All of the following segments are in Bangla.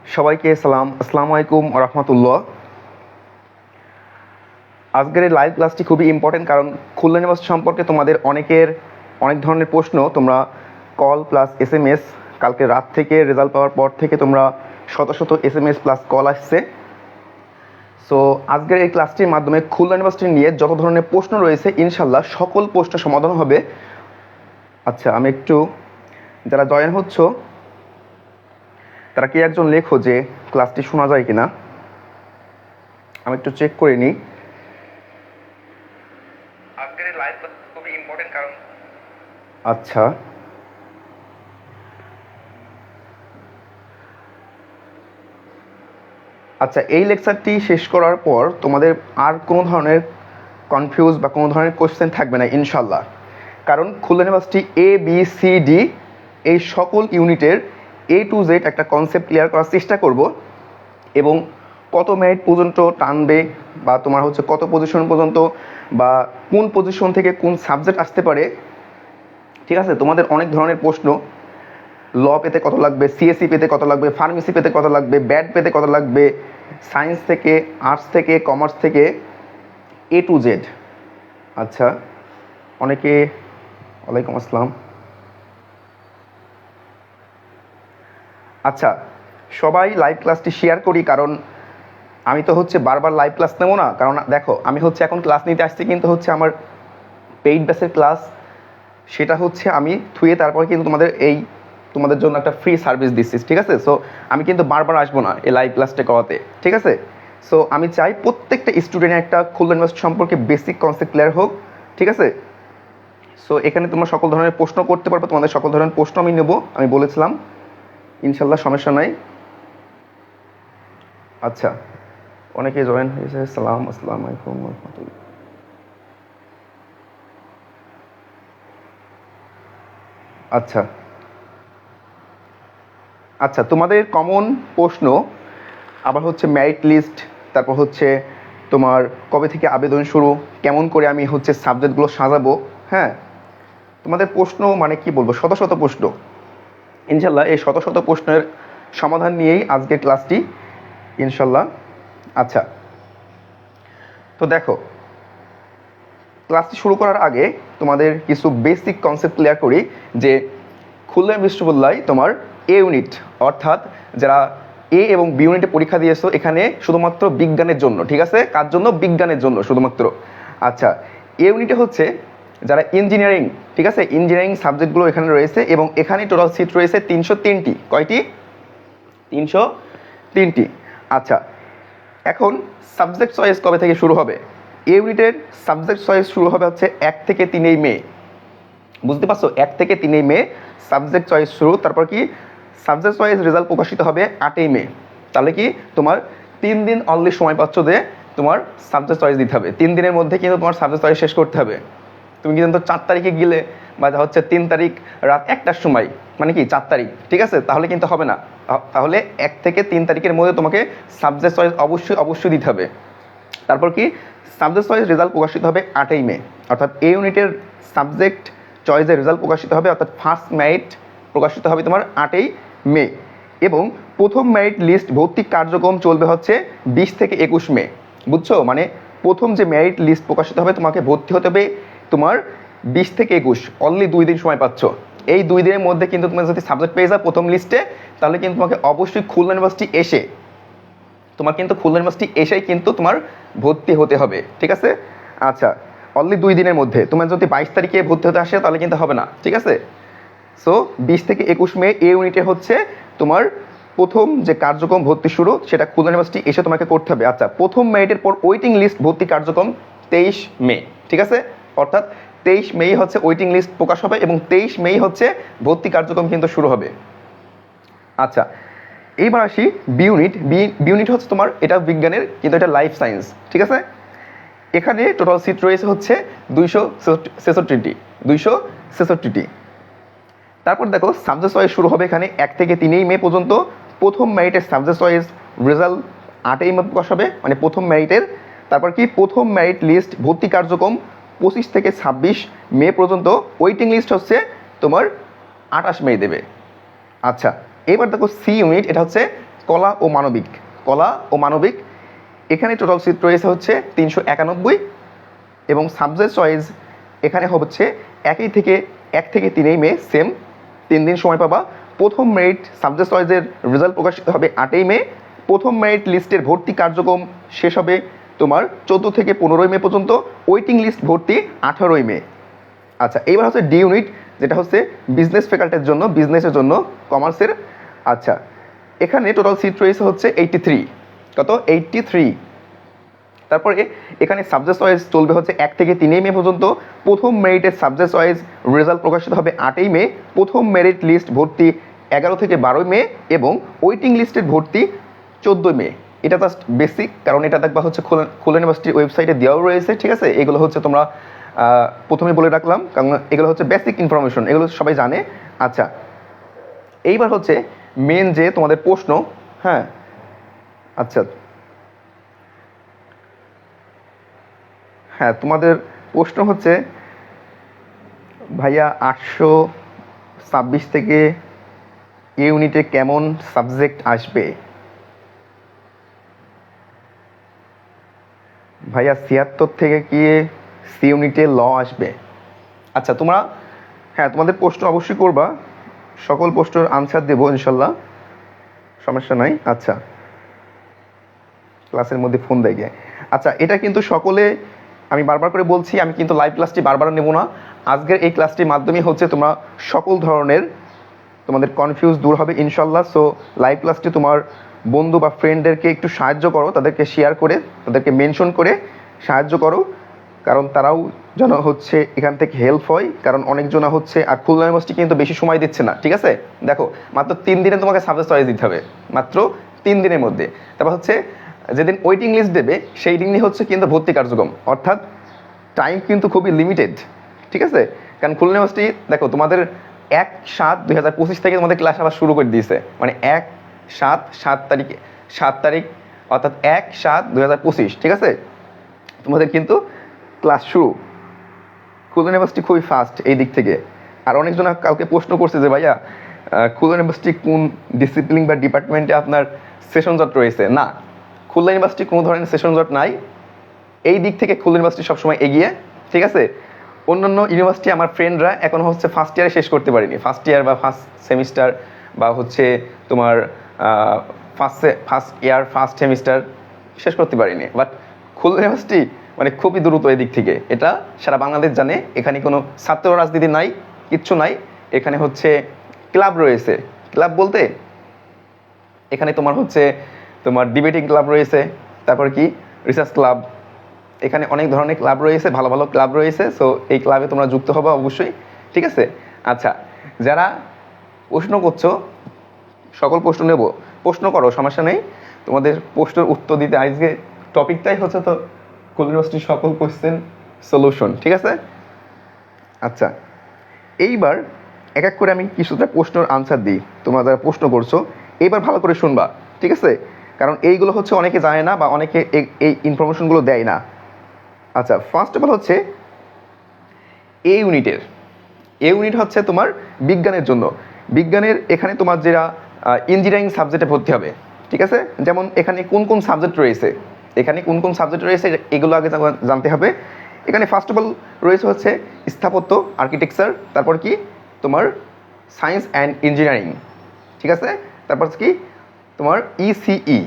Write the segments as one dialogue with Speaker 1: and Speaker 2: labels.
Speaker 1: সবাইকে আসসালামু আলাইকুম রাহমাতুল্লাহ। আজকের এই লাইভ ক্লাসটি খুবই ইম্পর্টেন্ট, কারণ খুলনা ইউনিভার্সিটি সম্পর্কে তোমাদের অনেক ধরনের প্রশ্ন তোমরা কল প্লাস SMS কালকে রাত থেকে রেজাল্ট পাওয়ার পর থেকে তোমরা শত SMS প্লাস কল আসছে। সো আজকের এই ক্লাসটির মাধ্যমে খুলনা ইউনিভার্সিটি নিয়ে যত ধরনের প্রশ্ন রয়েছে ইনশাল্লাহ সকল প্রশ্নের সমাধান হবে। আচ্ছা, আমি একটু যারা জয়েন হচ্ছ তারা কি একজন লেখো যে ক্লাসটি শোনা যায় কিনা, আমি একটু চেক করে নিই। আজকের এই লাইভ ক্লাস খুবই ইম্পর্টেন্ট, কারণ আচ্ছা এই লেকচারটি শেষ করার পর তোমাদের আর কোনো ধরনের কনফিউজ বা কোনো ধরনের কোশ্চেন থাকবে না ইনশাল্লাহ, কারণ খুলনা ইউনিভার্সিটি ABCD এই সকল ইউনিটের A to Z একটা কনসেপ্ট ক্লিয়ার করার চেষ্টা করব, এবং কত মেরিট পর্যন্ত টানবে বা তোমার হচ্ছে কত পজিশন পর্যন্ত বা কোন পজিশন থেকে কোন সাবজেক্ট আসতে পারে। ঠিক আছে, তোমাদের অনেক ধরনের প্রশ্ন, ল পেতে কত লাগবে, CSE পেতে কত লাগবে, ফার্মেসি পেতে কত লাগবে, ব্যাড পেতে কত লাগবে, সায়েন্স থেকে, আর্টস থেকে, কমার্স থেকে A to Z। আচ্ছা, অনেকে ওয়ালাইকুম আসসালাম। আচ্ছা, সবাই লাইভ ক্লাসটি শেয়ার করি, কারণ আমি তো হচ্ছে বারবার লাইভ ক্লাস নেবো না, কারণ দেখো আমি হচ্ছে এখন ক্লাস নিতে আসছি, কিন্তু হচ্ছে আমার পেইড ব্যাচের ক্লাস, সেটা হচ্ছে আমি থুয়ে তারপরে কিন্তু তোমাদের জন্য একটা ফ্রি সার্ভিস দিচ্ছি। ঠিক আছে, সো আমি কিন্তু বারবার আসবো না এই লাইভ ক্লাসটা করাতে। ঠিক আছে, সো আমি চাই প্রত্যেকটা স্টুডেন্টের একটা খুলনা ইউনিভার্সিটি সম্পর্কে বেসিক কনসেপ্ট ক্লিয়ার হোক। ঠিক আছে, সো এখানে তোমরা সকল ধরনের প্রশ্ন করতে পারবে, তোমাদের সকল ধরনের প্রশ্ন আমি নেব, আমি বলেছিলাম ইনশাল্লাহ, সমস্যা নাই। আচ্ছা, অনেকে জয়েন হয়েছে, আসসালামু আলাইকুম রাহমাতুল্লাহ। আচ্ছা আচ্ছা, তোমাদের কমন প্রশ্ন আবার হচ্ছে মেরিট লিস্ট, তারপর হচ্ছে তোমার কবে থেকে আবেদন শুরু, কেমন করে আমি হচ্ছে সাবজেক্টগুলো সাজাবো। হ্যাঁ, তোমাদের প্রশ্ন মানে কি বলবো, শত প্রশ্ন ইনশাল্লাহ। এই শত প্রশ্নের সমাধান নিয়েই আজকের ক্লাসটি ইনশাল্লাহ। আচ্ছা, তো দেখো ক্লাসটি শুরু করার আগে তোমাদের কিছু বেসিক কনসেপ্ট ক্লিয়ার করি, যে খুলনা বিশ্ববিদ্যালয় তোমার A ইউনিট, অর্থাৎ যারা A এবং B ইউনিটে পরীক্ষা দিয়েছো এখানে শুধুমাত্র বিজ্ঞানের জন্য। ঠিক আছে, কার জন্য? বিজ্ঞানের জন্য শুধুমাত্র। আচ্ছা, A ইউনিটে হচ্ছে যারা ইঞ্জিনিয়ারিং, ঠিক আছে, ইঞ্জিনিয়ারিং সাবজেক্টগুলো এখানে রয়েছে, এবং এখানে টোটাল সিট রয়েছে 303টি। কয়টি? 303টি। আচ্ছা, এখন সাবজেক্ট চয়েস কবে থেকে শুরু হবে? A ইউনিটের সাবজেক্ট চয়েস শুরু হবে হচ্ছে 1 থেকে 3 মে। বুঝতে পারছো? 1 থেকে 3 মে সাবজেক্ট চয়েস শুরু। তারপর কি সাবজেক্ট চয়েস রেজাল্ট প্রকাশিত হবে 8 মে। তাহলে কি তোমার 3 দিন অনলি সময় পাচ্ছ যে তোমার সাবজেক্ট চয়েস দিতে হবে। 3 দিনের মধ্যে কিন্তু তোমার সাবজেক্ট চয়েস শেষ করতে হবে। তুমি কিন্তু 4 তারিখে গেলে বা হচ্ছে 3 তারিখ রাত 1টার সময়, মানে কি 4 তারিখ, ঠিক আছে, তাহলে কিন্তু হবে না। তাহলে 1 থেকে 3 তারিখের মধ্যে তোমাকে সাবজেক্ট চয়েস অবশ্যই দিতে হবে। তারপর কি সাবজেক্ট চয়েস রেজাল্ট প্রকাশিত হবে 8 মে, অর্থাৎ A ইউনিটের সাবজেক্ট চয়েসের রেজাল্ট প্রকাশিত হবে, অর্থাৎ ফার্স্ট মেরিট প্রকাশিত হবে তোমার 8 মে, এবং প্রথম মেরিট লিস্ট ভর্তি কার্যক্রম চলবে হচ্ছে 20 থেকে 21 মে। বুঝছো? মানে প্রথম যে মেরিট লিস্ট প্রকাশিত হবে তোমাকে ভর্তি হতে হবে তোমার 20 থেকে 21, অনলি 2 দিন সময় পাচ্ছ। এই 2 দিনের মধ্যে কিন্তু তুমি যদি সাবজেক্ট পেয়ে যাও প্রথম লিস্টে, তাহলে কিন্তু তোমাকে অবশ্যই খুলনা ইউনিভার্সিটি এসেই কিন্তু তোমার ভর্তি হতে হবে। ঠিক আছে, আচ্ছা, অনলি 2 দিনের মধ্যে। তোমার যদি 22 তারিখে ভর্তি হতে আসে তাহলে কিন্তু হবে না। ঠিক আছে, সো 20 থেকে 21 মে A ইউনিটে হচ্ছে তোমার প্রথম যে কার্যক্রম ভর্তি শুরু, সেটা খুলনা ইউনিভার্সিটি এসে তোমাকে করতে হবে। আচ্ছা, প্রথম মেরিটের পর ওয়েটিং লিস্ট ভর্তি কার্যক্রম 23 মে। ঠিক আছে, অর্থাৎ 23 মেই হচ্ছে ওয়েটিং লিস্ট প্রকাশ হবে, এবং 23 মেই হচ্ছে ভর্তি কার্যক্রম কিন্তু শুরু হবে। আচ্ছা, এইবার আসি B ইউনিট। বি ইউনিট হচ্ছে তোমার, এটা বিজ্ঞানের কিন্তু এটা লাইফ সায়েন্স। ঠিক আছে, এখানে টোটাল সিট রয়েছে হচ্ছে 266টি। তারপর দেখো সাবজেক্ট চয়েস শুরু হবে এখানে 1 থেকে 3 মে পর্যন্ত। প্রথম মেরিটের সাবজেক্ট চয়েস রেজাল্ট 8 মে প্রকাশ হবে, মানে প্রথম মেরিটের। তারপর কি প্রথম মেরিট লিস্ট ভর্তি কার্যক্রম 25 থেকে 26 মে পর্যন্ত। ওয়েটিং লিস্ট হচ্ছে তোমার 28 মে দেবে। আচ্ছা, এবার দেখো C ইউনিট, এটা হচ্ছে কলা ও মানবিক, কলা ও মানবিক এখানে টোটাল সিট রয়েছে হচ্ছে 391 এবং সাবজেক্ট চয়েস এখানে হচ্ছে এক থেকে 3 মে সেম 3 দিন সময় পাবা। প্রথম মেরিট সাবজেক্ট চয়েসের রেজাল্ট প্রকাশিত হবে 8 মে। প্রথম মেরিট লিস্টের ভর্তি কার্যক্রম শেষ হবে তোমার 14 থেকে 15 মে পর্যন্ত। ওয়েটিং লিস্ট ভর্তি 18 মে। আচ্ছা, এইবার হচ্ছে ডি ইউনিট, যেটা হচ্ছে বিজনেস ফ্যাকাল্টির জন্য, বিজনেসের জন্য, কমার্সের। আচ্ছা, এখানে টোটাল সিট রয়েছে হচ্ছে 83। কত? 83। তারপরে এখানে সাবজেক্ট চয়েস চলবে হচ্ছে 1 থেকে 3 মে পর্যন্ত। প্রথম মেরিটের সাবজেক্ট চয়েস রেজাল্ট প্রকাশিত হবে 8 মে। প্রথম মেরিট লিস্ট ভর্তি 11 থেকে 12 মে এবং ওয়েটিং লিস্টের ভর্তি 14 মে। এটা জাস্ট বেসিক, কারণ এটা দেখবা হচ্ছে খুলনা ইউনিভার্সিটির ওয়েবসাইটে দেওয়াও রয়েছে, ঠিক আছে? এগুলো হচ্ছে তোমরা প্রথমে বলে রাখলাম, কারণ এগুলো হচ্ছে বেসিক ইনফরমেশন, এগুলো সবাই জানে। আচ্ছা, এইবার হচ্ছে মেন যে তোমাদের প্রশ্ন। হ্যাঁ, আচ্ছা, হ্যাঁ, তোমাদের প্রশ্ন হচ্ছে ভাইয়া 826 থেকে এ ইউনিটে কেমন সাবজেক্ট আসবে? ভাইয়া 76 থেকে কি সি ইউনিটে ল আসবে? আচ্ছা, তোমরা হ্যাঁ তোমাদের প্রশ্ন অবশ্যই করবা, সকল প্রশ্নের আনসার দেবো ইনশাল্লাহ, সমস্যা নাই। আচ্ছা, ক্লাসের মধ্যে ফোন দেয় গিয়ে। আচ্ছা, এটা কিন্তু সকলে, আমি বারবার করে বলছি, আমি কিন্তু লাইভ ক্লাসটি বারবার নেব না। আজকের এই ক্লাসটির মাধ্যমে হচ্ছে তোমরা সকল ধরনের তোমাদের কনফিউজ দূর হবে ইনশাল্লাহ। সো লাইভ ক্লাসটি তোমার বন্ধু বা ফ্রেন্ডদেরকে একটু সাহায্য করো, তাদেরকে শেয়ার করে, তাদেরকে মেনশন করে সাহায্য করো, কারণ তারাও যেন হচ্ছে এখান থেকে হেল্প হয়। কারণ অনেকজনা হচ্ছে, আর খুলনা ইউনিভার্সিটি কিন্তু বেশি সময় দিচ্ছে না, ঠিক আছে? দেখো, মাত্র 3 দিনে তোমাকে সাবজেক্ট চয়েস দিতে হবে, মাত্র 3 দিনের মধ্যে। তারপর হচ্ছে যেদিন ওয়েটিং লিস্ট দেবে সেই দিনই হচ্ছে কিন্তু ভর্তি কার্যক্রম, অর্থাৎ টাইম কিন্তু খুবই লিমিটেড, ঠিক আছে? কারণ খুলনা ইউনিভার্সিটি দেখো তোমাদের 1/7/2025 থেকে তোমাদের ক্লাস আবার শুরু করে দিয়েছে, মানে 7 তারিখ অর্থাৎ 1/7/2025, ঠিক আছে? তোমাদের কিন্তু ক্লাস শুরু। খুলনা ইউনিভার্সিটি খুবই ফাস্ট এই দিক থেকে। আর অনেকজন কাউকে প্রশ্ন করছে যে ভাইয়া খুলনা ইউনিভার্সিটি কোন ডিসিপ্লিন বা ডিপার্টমেন্টে আপনার সেশন জট রয়েছে? না, খুলনা ইউনিভার্সিটি কোনো ধরনের সেশন জট নাই। এই দিক থেকে খুলনা ইউনিভার্সিটি সবসময় এগিয়ে, ঠিক আছে? অন্যান্য ইউনিভার্সিটি আমার ফ্রেন্ডরা এখন হচ্ছে ফার্স্ট ইয়ারে শেষ করতে পারেনি, ফার্স্ট ইয়ার বা ফার্স্ট সেমিস্টার বা হচ্ছে তোমার ফার্স্ট ইয়ার ফার্স্ট সেমিস্টার শেষ করতে পারিনি। বাট খুলনা ইউনিভার্সিটি মানে খুবই দ্রুত এই দিক থেকে, এটা সারা বাংলাদেশ জানে। এখানে কোনো ছাত্র রাজনীতি নাই, কিচ্ছু নাই। এখানে হচ্ছে ক্লাব রয়েছে। ক্লাব বলতে এখানে তোমার হচ্ছে তোমার ডিবেটিং ক্লাব রয়েছে, তারপর কি রিসার্চ ক্লাব, এখানে অনেক ধরনের ক্লাব রয়েছে, ভালো ভালো ক্লাব রয়েছে। সো এই ক্লাবে তোমরা যুক্ত হবে অবশ্যই, ঠিক আছে? আচ্ছা, যারা প্রশ্ন করছো সকল প্রশ্ন নেব, প্রশ্ন করো, সমস্যা নেই। তোমাদের প্রশ্নের উত্তর দিতে আজকে টপিকটাই হচ্ছে তো খুলনা ইউনিভার্সিটির সকল কোশ্চেন সলিউশন, ঠিক আছে? আচ্ছা, এইবার এক এক করে আমি কিছুটা প্রশ্নের আনসার দিই। তোমরা যারা প্রশ্ন করছো এইবার ভালো করে শুনবা, ঠিক আছে? কারণ এইগুলো হচ্ছে অনেকে জানে না বা অনেকে এই ইনফরমেশনগুলো দেয় না। আচ্ছা, ফার্স্ট অফ অল হচ্ছে এ ইউনিট হচ্ছে তোমার বিজ্ঞানের জন্য। বিজ্ঞানের এখানে তোমার যারা ইঞ্জিনিয়ারিং সাবজেক্টে ভর্তি হবে, ঠিক আছে? যেমন এখানে কোন কোন সাবজেক্ট রয়েছে, এগুলো আগে জানতে হবে। এখানে ফার্স্ট অফ অল রয়েছে হচ্ছে স্থাপত্য, আর্কিটেকচার, তারপর কি তোমার সায়েন্স অ্যান্ড ইঞ্জিনিয়ারিং, ঠিক আছে? তারপর কি তোমার ইসিই,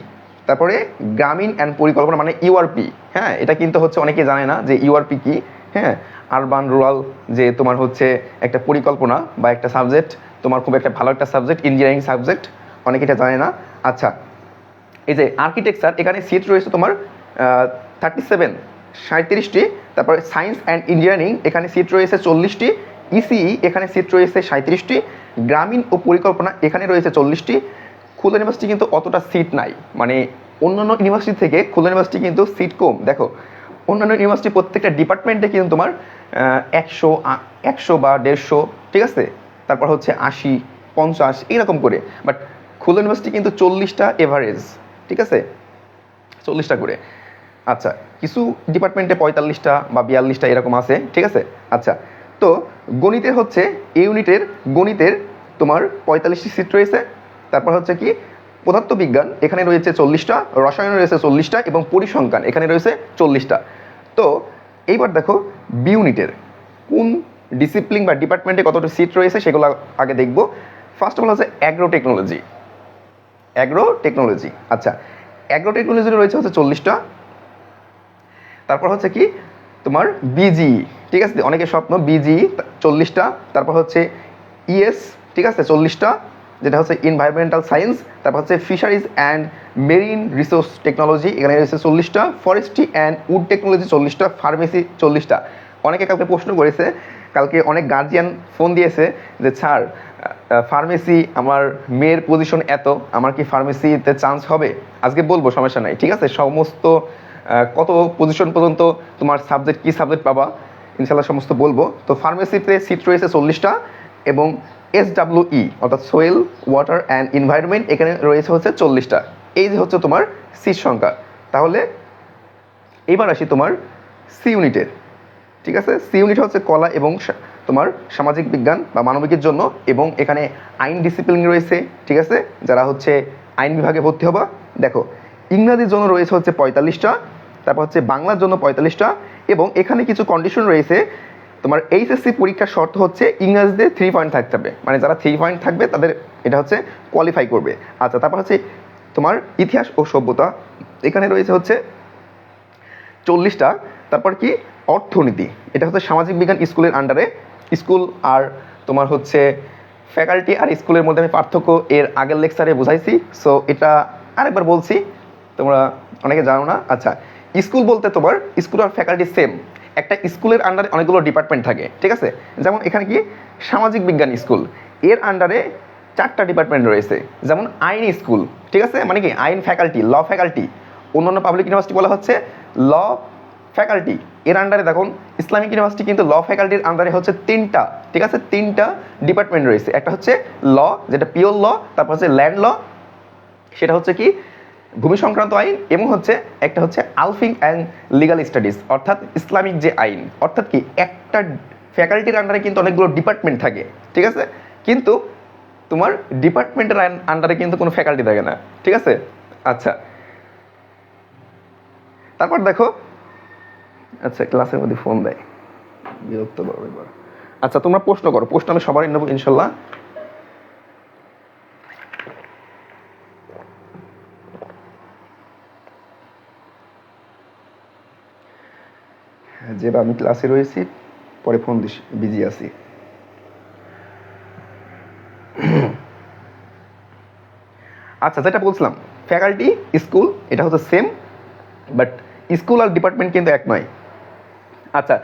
Speaker 1: তারপরে গ্রামীণ অ্যান্ড পরিকল্পনা মানে ইউআরপি। হ্যাঁ, এটা কিন্তু হচ্ছে অনেকে জানে না যে ইউআরপি কি। হ্যাঁ, আরবান রুরাল যে তোমার হচ্ছে একটা পরিকল্পনা বা একটা সাবজেক্ট, তোমার খুব একটা ভালো একটা সাবজেক্ট, ইঞ্জিনিয়ারিং সাবজেক্ট, অনেকে এটা জানে না। আচ্ছা, এই যে আর্কিটেকচার, এখানে সিট রয়েছে তোমার 37 তারপরে সায়েন্স অ্যান্ড ইঞ্জিনিয়ারিং এখানে সিট রয়েছে 40টি, ইসিই এখানে সিট রয়েছে 37টি, গ্রামীণ ও পরিকল্পনা এখানে রয়েছে 40টি। খুলনা ইউনিভার্সিটি কিন্তু অতটা সিট নাই, মানে অন্যান্য ইউনিভার্সিটি থেকে খুলনা ইউনিভার্সিটি কিন্তু সিট কম। দেখো, অন্যান্য ইউনিভার্সিটি প্রত্যেকটা ডিপার্টমেন্টে কিন্তু তোমার 100 বা 150, ঠিক আছে? তারপর হচ্ছে 80, 50 এইরকম করে। বাট খুলনা ইউনিভার্সিটি কিন্তু 40টা এভারেজ, ঠিক আছে? 40টা করে। আচ্ছা, কিছু ডিপার্টমেন্টে 45টা বা 42টা এরকম আছে, ঠিক আছে? আচ্ছা, তো গণিতের হচ্ছে এই ইউনিটের গণিতের তোমার 45টি সিট রয়েছে। তারপর হচ্ছে কি পদার্থবিজ্ঞান এখানে রয়েছে 40টা, রসায়ন রয়েছে 40টা এবং পরিসংখ্যান এখানে রয়েছে 40টা। তো এইবার দেখো বি ইউনিটের কোন ডিসিপ্লিন বা ডিপার্টমেন্টে কতটা সিট রয়েছে সেগুলো আগে দেখব। ফার্স্ট অফ অল হচ্ছে অ্যাগ্রো টেকনোলজি। আচ্ছা, অ্যাগ্রো টেকনোলজি রয়েছে হচ্ছে 40টা। তারপর হচ্ছে কি তোমার বিজি, ঠিক আছে, অনেকের স্বপ্ন বিজি 40টা। তারপর হচ্ছে ইএস, ঠিক আছে, 40টা, যেটা হচ্ছে এনভায়রনমেন্টাল সায়েন্স। তারপর হচ্ছে fisheries and marine resource technology, এখানে রয়েছে 40টা। ফরেস্ট্রি অ্যান্ড উড টেকনোলজি 40টা। ফার্মেসি 40টা। অনেকে কাউকে প্রশ্ন করেছে, কালকে অনেক গার্জিয়ান ফোন দিয়েছে যে স্যার ফার্মেসি আমার মেয়ের পজিশন এত, আমার কি ফার্মেসিতে চান্স হবে? আজকে বলবো, সমস্যা নাই, ঠিক আছে। সমস্ত কত পজিশন পর্যন্ত তোমার সাবজেক্ট, কী সাবজেক্ট পাবা ইনশাল্লাহ সমস্ত বলবো। তো ফার্মেসিতে সিট রয়েছে 40টা এবং SWE অর্থাৎ সোয়েল ওয়াটার অ্যান্ড এনভায়রনমেন্ট এখানে রয়েছে হচ্ছে 40টা। এই যে হচ্ছে তোমার সিট সংখ্যা। তাহলে এবার আসি তোমার সি ইউনিটের, ঠিক আছে। সি ইউনিট হচ্ছে কলা এবং তোমার সামাজিক বিজ্ঞান বা মানবিকের জন্য, এবং এখানে আইন ডিসিপ্লিন রয়েছে, ঠিক আছে, যারা হচ্ছে আইন বিভাগে ভর্তি হবা। দেখো ইংরাজির জন্য রয়েছে হচ্ছে 45টা, তারপর হচ্ছে বাংলার জন্য 45টা, এবং এখানে কিছু কন্ডিশন রয়েছে। তোমার এইচএসসি পরীক্ষার শর্ত হচ্ছে ইংরাজিতে 3 পয়েন্ট থাকতে হবে, মানে যারা 3 পয়েন্ট থাকবে তাদের এটা হচ্ছে কোয়ালিফাই করবে। আচ্ছা, তারপর হচ্ছে তোমার ইতিহাস ও সভ্যতা এখানে রয়েছে হচ্ছে 40টা। তারপর কি অর্থনীতি, এটা হচ্ছে সামাজিক বিজ্ঞান স্কুলের আন্ডারে। স্কুল আর তোমার হচ্ছে ফ্যাকাল্টি আর স্কুলের মধ্যে আমি পার্থক্য এর আগের লেকচারে বুঝাইছি, সো এটা আরেকবার বলছি, তোমরা অনেকে জানো না। আচ্ছা, স্কুল বলতে তোমার স্কুল আর ফ্যাকাল্টি সেম। একটা স্কুলের আন্ডারে অনেকগুলো ডিপার্টমেন্ট থাকে, ঠিক আছে। যেমন এখানে কি সামাজিক বিজ্ঞান স্কুল, এর আন্ডারে 4টা ডিপার্টমেন্ট রয়েছে। যেমন আইন স্কুল, ঠিক আছে, মানে কি আইন ফ্যাকাল্টি, ল ফ্যাকাল্টি। অন্যান্য পাবলিক ইউনিভার্সিটি বলা হচ্ছে ল ফ্যাকাল্টি। এর আন্ডারে দেখুন ইসলামিক ইউনিভার্সিটি কিন্তু ল ফ্যাকাল্টির আন্ডারে হচ্ছে 3টা, ঠিক আছে, 3টা ডিপার্টমেন্ট রয়েছে। একটা হচ্ছে ল, যেটা পিওর ল। তারপর হচ্ছে ল্যান্ড ল, সেটা হচ্ছে কি ভূমি সংক্রান্ত আইন, এবং হচ্ছে একটা হচ্ছে আলফিং অ্যান্ড লিগাল স্টাডিজ, অর্থাৎ ইসলামিক যে আইন। অর্থাৎ কি একটা ফ্যাকাল্টির আন্ডারে কিন্তু অনেকগুলো ডিপার্টমেন্ট থাকে, ঠিক আছে, কিন্তু তোমার ডিপার্টমেন্টের আন্ডারে কিন্তু কোনো ফ্যাকাল্টি থাকে না, ঠিক আছে। আচ্ছা, তারপর দেখো, আচ্ছা ক্লাসের মধ্যে ফোন দেয়, বিরক্ত করবে এবার। আচ্ছা, তোমরা প্রশ্ন করো, প্রশ্ন আমি সবারই নেবো ইনশাল্লাহ। যে আমি ক্লাসে রয়েছি, পরে ফোন দিস, বিজি আছি। আচ্ছা, যেটা বলছিলাম ফ্যাকাল্টি স্কুল এটা হচ্ছে সেম, বাট স্কুল আর ডিপার্টমেন্ট কিন্তু এক নয়। আচ্ছা,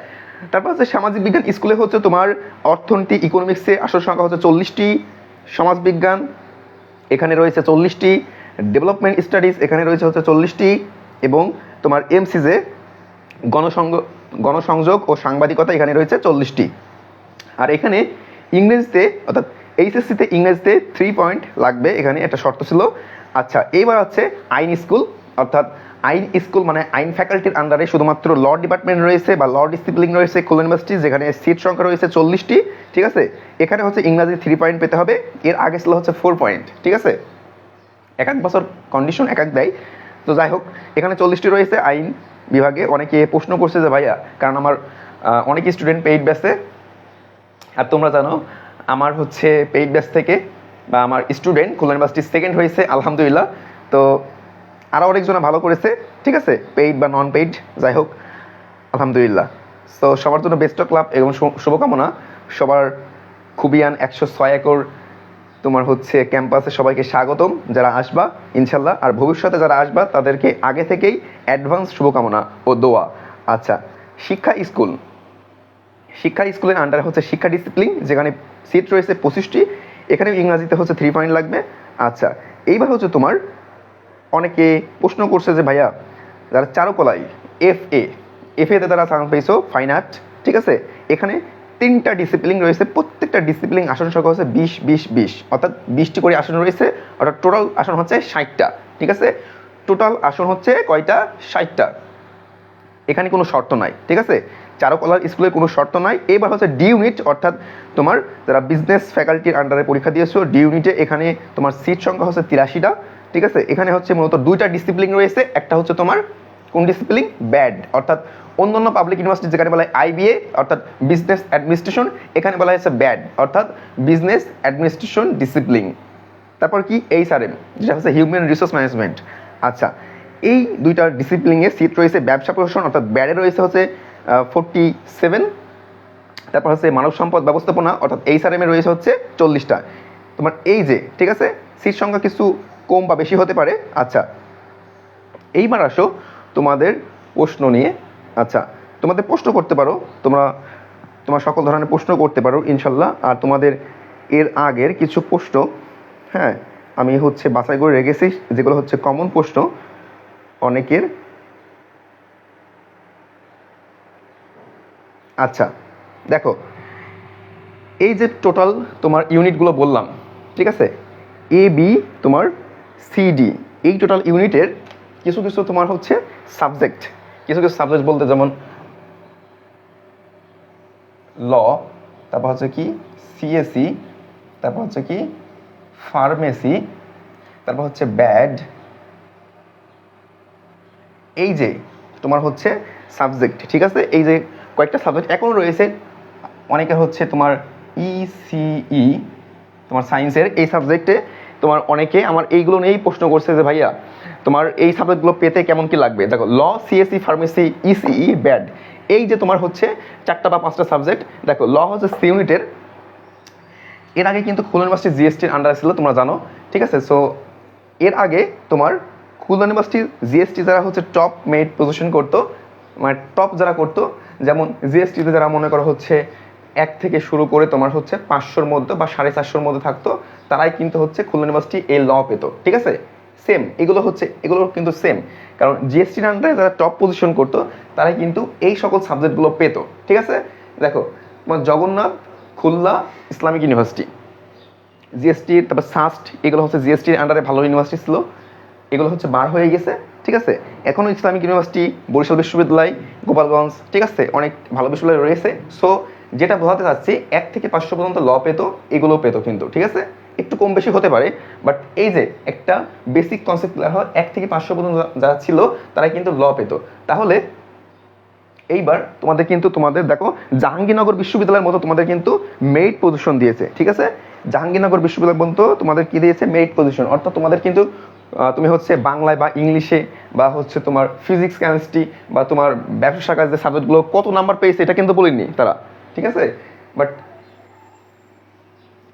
Speaker 1: তারপর হচ্ছে সামাজিক বিজ্ঞান স্কুলে হচ্ছে তোমার অর্থনীতি ইকোনমিক্সে আসল সংখ্যা হচ্ছে 40টি, সমাজবিজ্ঞান এখানে রয়েছে 40টি, ডেভেলপমেন্ট স্টাডিজ এখানে রয়েছে হচ্ছে 40টি, এবং তোমার এমসিজে গণসংযোগ ও সাংবাদিকতা এখানে রয়েছে 40টি। আর এখানে ইংরেজিতে অর্থাৎ এইচএসসিতে ইংরেজিতে 3 পয়েন্ট লাগবে, এখানে একটা শর্ত ছিল। আচ্ছা, এইবার হচ্ছে আইন স্কুল, অর্থাৎ আইন স্কুল মানে আইন ফ্যাকাল্টির আন্ডারে শুধুমাত্র ল ডিপার্টমেন্ট রয়েছে বা ল ডিসিপ্লিন রয়েছে খুলনা ইউনিভার্সিটি, যেখানে সিট সংখ্যা রয়েছে 40টি, ঠিক আছে। এখানে হচ্ছে ইংরাজি 3 পয়েন্ট পেতে হবে, এর আগে ছিল হচ্ছে 4 পয়েন্ট, ঠিক আছে। এক এক বছর কন্ডিশন এক এক দেয়। তো যাই হোক, এখানে 40টি রয়েছে আইন বিভাগে। অনেকে প্রশ্ন করছে যে ভাইয়া, কারণ আমার অনেক স্টুডেন্ট পেইড ব্যাচে, আর তোমরা জানো আমার হচ্ছে পেইড ব্যাচ থেকে বা আমার স্টুডেন্ট খুলনা ইউনিভার্সিটি সেকেন্ড হয়েছে আলহামদুলিল্লাহ। তো আরও অনেকজনে ভালো করেছে, ঠিক আছে, পেইড বা নন পেইড, যাই হোক আলহামদুলিল্লাহ। তো সবার জন্য বেস্ট অফ লাক এবং শুভকামনা। সবার খুবিয়ান 106 একর তোমার হচ্ছে ক্যাম্পাসে সবাইকে স্বাগতম, যারা আসবা ইনশাল্লাহ। আর ভবিষ্যতে যারা আসবা তাদেরকে আগে থেকেই অ্যাডভান্স শুভকামনা ও দোয়া। আচ্ছা, শিক্ষা স্কুলের আন্ডারে হচ্ছে শিক্ষা ডিসিপ্লিন, যেখানে সিট রয়েছে 25টি, এখানে ইংরাজিতে হচ্ছে 3 পয়েন্ট লাগবে। আচ্ছা, এইবার হচ্ছে তোমার অনেকে প্রশ্ন করছে যে ভাইয়া যারা চারুকলায় এফএতে তারা চান্স পেয়েছো ফাইন আর্ট, ঠিক আছে, এখানে 3টা ডিসিপ্লিন রয়েছে, প্রত্যেকটা ডিসিপ্লিন আসন সংখ্যা হচ্ছে 20-20-20, অর্থাৎ 20টি করে আসন রয়েছে, অর্থাৎ টোটাল আসন হচ্ছে 60টা, ঠিক আছে। টোটাল আসন হচ্ছে কয়টা? 60টা। এখানে কোনো শর্ত নাই, ঠিক আছে, চারুকলার স্কুলে কোনো শর্ত নাই। এবার হচ্ছে ডি ইউনিট, অর্থাৎ তোমার যারা বিজনেস ফ্যাকাল্টির আন্ডারে পরীক্ষা দিয়েছো ডি ইউনিটে, এখানে তোমার সিট সংখ্যা হচ্ছে 83টা, ঠিক আছে, এখানে হচ্ছে মূলত দুইটা ডিসিপ্লিন রয়েছে, একটা হচ্ছে তোমার কোন ডিসিপ্লিন, ব্যাড, অর্থাৎ অন্যান্য পাবলিক ইউনিভার্সিটি যেখানে বলা হয় আইবিএ অর্থাৎ বিজনেস অ্যাডমিনিস্ট্রেশন, এখানে বলা হয়েছে ব্যাড অর্থাৎ বিজনেস অ্যাডমিনিস্ট্রেশন ডিসিপ্লিন। তারপর কি এইচআরএম, যেটা হচ্ছে হিউম্যান রিসোর্স ম্যানেজমেন্ট। আচ্ছা, এই দুইটা ডিসিপ্লিনে সিট রয়েছে ব্যবসা প্রশাসন অর্থাৎ ব্যাডে রয়েছে হচ্ছে 47, তারপর হচ্ছে মানব সম্পদ ব্যবস্থাপনা অর্থাৎ এইচআরএম এ রয়েছে হচ্ছে 40টা। তোমার এই যে ঠিক আছে সিট সংখ্যা কিছু কম বা বেশি হতে পারে। আচ্ছা, এইবার আসো তোমাদের প্রশ্ন নিয়ে। আচ্ছা, তোমাদের প্রশ্ন করতে পারো, তোমার সকল ধরনের প্রশ্ন করতে পারো ইনশাল্লাহ। আর তোমাদের এর আগের কিছু প্রশ্ন, হ্যাঁ, আমি হচ্ছে বাছাই করে রেখেছি, যেগুলো হচ্ছে কমন প্রশ্ন অনেকের। আচ্ছা দেখো, এই যে টোটাল তোমার ইউনিটগুলো বললাম, ঠিক আছে, এ বি তোমার সিডি, এই টোটাল ইউনিটের কিছু কিছু তোমার হচ্ছে সাবজেক্ট, কিছু কিছু সাবজেক্ট বলতে যেমন ল, তারপর হচ্ছে কি সিএসি, তারপর হচ্ছে কি ফার্মেসি, তারপর হচ্ছে ব্যাড, এই যে তোমার হচ্ছে সাবজেক্ট, ঠিক আছে, এই যে কয়েকটা সাবজেক্ট এখনও রয়েছে। অনেকের হচ্ছে তোমার ইসিই তোমার সায়েন্সের এই সাবজেক্টে তোমার অনেকে আমার এইগুলো নিয়েই প্রশ্ন করছে যে ভাইয়া তোমার এই সাবজেক্টগুলো পেতে কেমন কি লাগবে। দেখো ল, সিএসসি, ফার্মেসি, ইসিই, ব্যাড, এই যে তোমার হচ্ছে 4টা বা 5টা সাবজেক্ট। দেখো ল হচ্ছে সি ইউনিটের, এর আগে কিন্তু খুলনা ইউনিভার্সিটি জিএসটির আন্ডারে ছিল তোমরা জানো, ঠিক আছে। সো এর আগে তোমার খুলনা ইউনিভার্সিটি জিএসটি যারা হচ্ছে টপ মেড পজিশন করতো, মানে টপ যারা করতো, যেমন জিএসটিতে যারা মনে করো হচ্ছে 1 থেকে শুরু করে তোমার হচ্ছে 500-র মধ্যে বা 450-র মধ্যে থাকতো, তারাই কিন্তু হচ্ছে খুলনা ইউনিভার্সিটি এই ল পেত, ঠিক আছে। সেম এগুলো কিন্তু সেম, কারণ জিএসটির আন্ডারে যারা টপ পজিশন করতো তারাই কিন্তু এই সকল সাবজেক্টগুলো পেত, ঠিক আছে। দেখো তোমার জগন্নাথ, খুলনা ইসলামিক ইউনিভার্সিটি, জিএসটির, তারপর সাস্ট, এগুলো হচ্ছে জিএসটির আন্ডারে ভালো ইউনিভার্সিটি ছিল, এগুলো হচ্ছে বার হয়ে গেছে, ঠিক আছে। এখনও ইসলামিক ইউনিভার্সিটি, বরিশাল বিশ্ববিদ্যালয়, গোপালগঞ্জ, ঠিক আছে, অনেক ভালো বিশ্ববিদ্যালয় রয়েছে। সো যেটা বোঝাতে চাচ্ছি 1 থেকে 500 পর্যন্ত ল পেতো, এগুলো পেতো কিন্তু, ঠিক আছে, একটু কম বেশি হতে পারে, বাট এই যে একটা বেসিক কনসেপ্ট ক্লিয়ার হয় 1 থেকে 500 পর্যন্ত যারা ছিল তারা কিন্তু ল পেতো। তাহলে এইবার তোমাদের কিন্তু তোমাদের দেখো জাহাঙ্গীরনগর বিশ্ববিদ্যালয়ের মতো তোমাদের কিন্তু মেরিট পজিশন দিয়েছে, ঠিক আছে। জাহাঙ্গীরনগর বিশ্ববিদ্যালয় পর্যন্ত তোমাদের কি দিয়েছে, মেরিট পজিশন, অর্থাৎ তোমাদের কিন্তু তুমি হচ্ছে বাংলায় বা ইংলিশে বা হচ্ছে তোমার ফিজিক্স, কেমিস্ট্রি বা তোমার ব্যবসা শাখার যে সাবজেক্টগুলো কত নাম্বার পেয়েছে এটা কিন্তু বলিনি তারা, ঠিক আছে। বাট